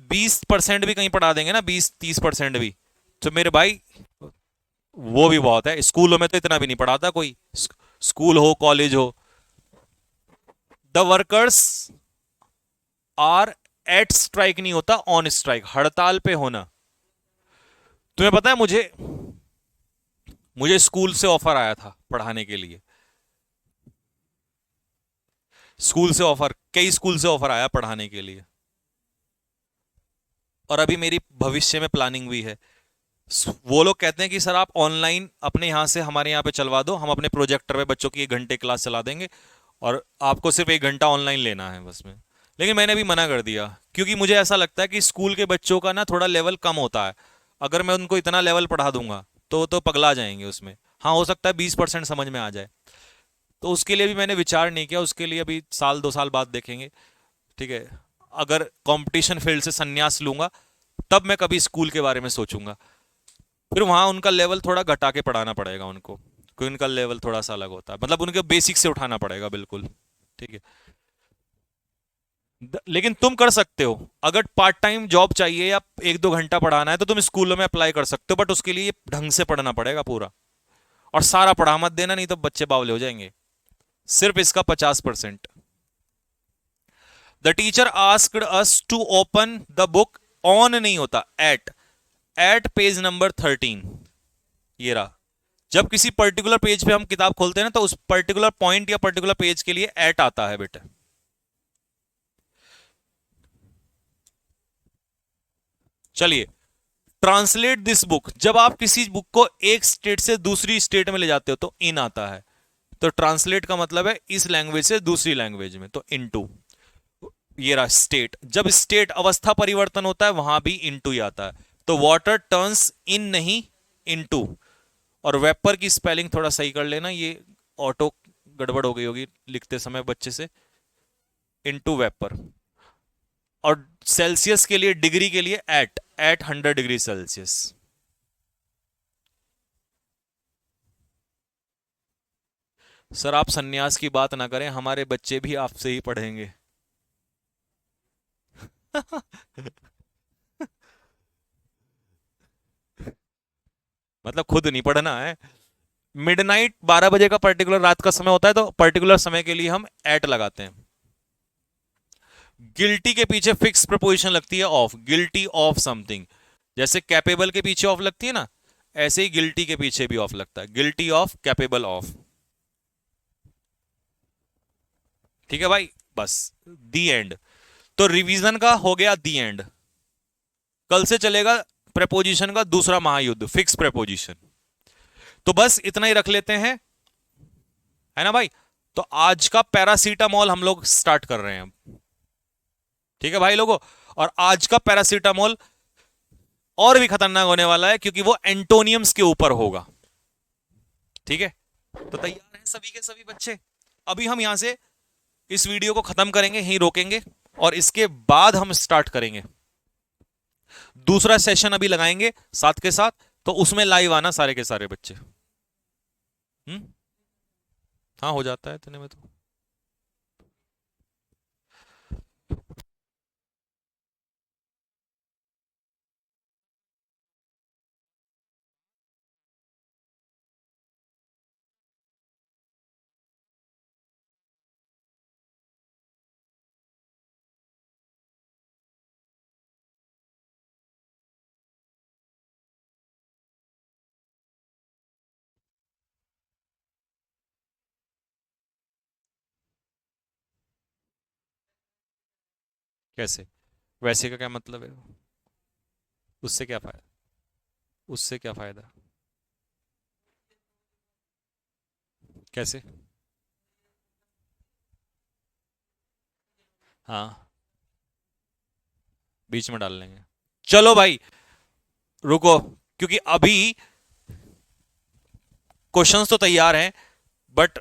20% भी कहीं पढ़ा देंगे ना, 20-30% भी, तो मेरे भाई वो भी बहुत है। स्कूलों में तो इतना भी नहीं पढ़ाता कोई, स्कूल हो कॉलेज हो। The workers are at strike नहीं होता, ऑन स्ट्राइक, हड़ताल पे होना। तुम्हें पता है मुझे मुझे स्कूल से ऑफर आया था पढ़ाने के लिए। स्कूल से ऑफर, कई स्कूल से ऑफर आया पढ़ाने के लिए। और अभी मेरी भविष्य में प्लानिंग भी है। वो लोग कहते हैं कि सर आप ऑनलाइन अपने यहाँ से हमारे यहाँ पे चलवा दो, हम अपने प्रोजेक्टर पे बच्चों की 1 घंटे क्लास चला देंगे और आपको सिर्फ 1 घंटा ऑनलाइन लेना है बस में। लेकिन मैंने भी मना कर दिया, क्योंकि मुझे ऐसा लगता है कि स्कूल के बच्चों का ना थोड़ा लेवल कम होता है। अगर मैं उनको इतना लेवल पढ़ा दूंगा तो पगला जाएंगे उसमें। हाँ, हो सकता है 20% समझ में आ जाए। तो उसके लिए भी मैंने विचार नहीं किया, उसके लिए अभी साल 2 साल बाद देखेंगे। ठीक है, अगर कंपटीशन फील्ड से संन्यास लूंगा तब मैं कभी स्कूल के बारे में सोचूंगा। फिर वहां उनका लेवल थोड़ा घटा के पढ़ाना पड़ेगा उनको, क्योंकि उनका लेवल थोड़ा सा अलग होता है, मतलब उनके बेसिक से उठाना पड़ेगा बिल्कुल। ठीक है, लेकिन तुम कर सकते हो, अगर पार्ट टाइम जॉब चाहिए या 1-2 घंटा पढ़ाना है तो तुम स्कूलों में अप्लाई कर सकते हो, बट उसके लिए ढंग से पढ़ना पड़ेगा पूरा। और सारा पढ़ा मत देना, नहीं तो बच्चे बावले हो जाएंगे। सिर्फ इसका 50%। The teacher asked us to open the book, on नहीं होता, एट पेज नंबर 13। ये रहा, जब किसी पर्टिकुलर पेज पे हम किताब खोलते हैं ना, तो उस पर्टिकुलर पॉइंट या पर्टिकुलर पेज के लिए एट आता है बेटा। चलिए, ट्रांसलेट दिस बुक, जब आप किसी बुक को एक स्टेट से दूसरी स्टेट में ले जाते हो तो इन आता है। तो ट्रांसलेट का मतलब है इस लैंग्वेज से दूसरी लैंग्वेज में, तो इनटू। ये रहा स्टेट, जब स्टेट अवस्था परिवर्तन होता है वहां भी इनटू ही आता है। तो वाटर टर्न्स इन नहीं इनटू। और वेपर की स्पेलिंग थोड़ा सही कर लेना, ये ऑटो गड़बड़ हो गई होगी लिखते समय बच्चे से। Into vapour. और सेल्सियस के लिए, डिग्री के लिए एट 100 डिग्री सेल्सियस। सर आप सन्यास की बात ना करें, हमारे बच्चे भी आपसे ही पढ़ेंगे। मतलब खुद नहीं पढ़ना है। मिडनाइट 12 बजे का पर्टिकुलर रात का समय होता है, तो पर्टिकुलर समय के लिए हम एट लगाते हैं। गिल्टी के पीछे फिक्स प्रपोजिशन लगती है ऑफ, गिल्टी ऑफ समथिंग। जैसे कैपेबल के पीछे ऑफ लगती है ना, ऐसे ही गिल्टी के पीछे भी ऑफ लगता है, गिल्टी ऑफ, कैपेबल ऑफ। ठीक है भाई, बस दी एंड। तो रिवीजन का हो गया दी एंड। कल से चलेगा प्रेपोजिशन का दूसरा महायुद्ध, फिक्स प्रेपोजिशन। तो बस इतना ही रख लेते हैं, है ना भाई। तो आज का पैरासीटामोल हम लोग स्टार्ट कर रहे हैं। ठीक है भाई लोगों, और आज का पैरासीटामोल और भी खतरनाक होने वाला है, क्योंकि वो एंटोनियम्स के ऊपर होगा। ठीक है, तो तैयार हैं सभी के सभी बच्चे। अभी हम यहां से इस वीडियो को खत्म करेंगे, यहीं रोकेंगे, और इसके बाद हम स्टार्ट करेंगे दूसरा सेशन, अभी लगाएंगे साथ के साथ। तो उसमें लाइव आना सारे के सारे बच्चे। हाँ, हो जाता है इतने में तो। कैसे? वैसे का क्या मतलब है? उससे क्या फायदा? उससे क्या फायदा? कैसे? हाँ, बीच में डाल लेंगे। चलो भाई, रुको, क्योंकि अभी क्वेश्चंस तो तैयार हैं, बट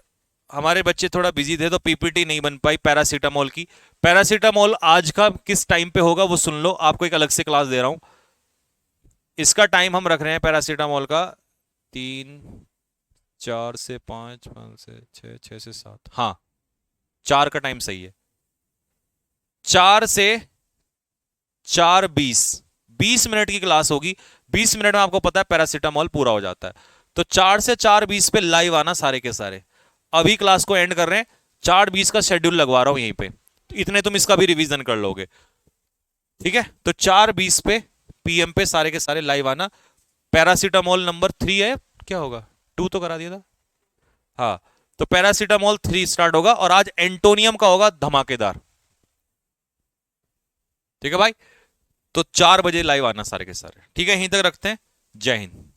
हमारे बच्चे थोड़ा बिजी थे तो पीपीटी नहीं बन पाई पैरासीटामोल की। पैरासीटामोल आज का किस टाइम पे होगा वो सुन लो, आपको एक अलग से क्लास दे रहा हूं। इसका टाइम हम रख रहे हैं पैरासीटामोल का 3, 4 से 5, 5 से 6, 6 से 7, हाँ 4 का टाइम सही है। 4 से 4:20, 20 मिनट की क्लास होगी। 20 मिनट में आपको पता है पैरासीटामोल पूरा हो जाता है। तो 4 से 4:20 पे लाइव आना सारे के सारे। अभी क्लास को एंड कर रहे हैं, 4:20 का शेड्यूल लगवा रहा हूं यहीं पे, तो इतने तुम इसका भी रिवीजन कर लोगे। ठीक है, तो 4:20 पे पीएम पे सारे के सारे लाइव आना। पैरासीटामोल नंबर 3 है, क्या होगा, 2 तो करा दिया था। हाँ, तो पैरासीटामोल 3 स्टार्ट होगा और आज एंटोनियम का होगा धमाकेदार। ठीक है भाई, तो 4 बजे लाइव आना सारे के सारे। ठीक है, यहीं तक रखते हैं। जय हिंद।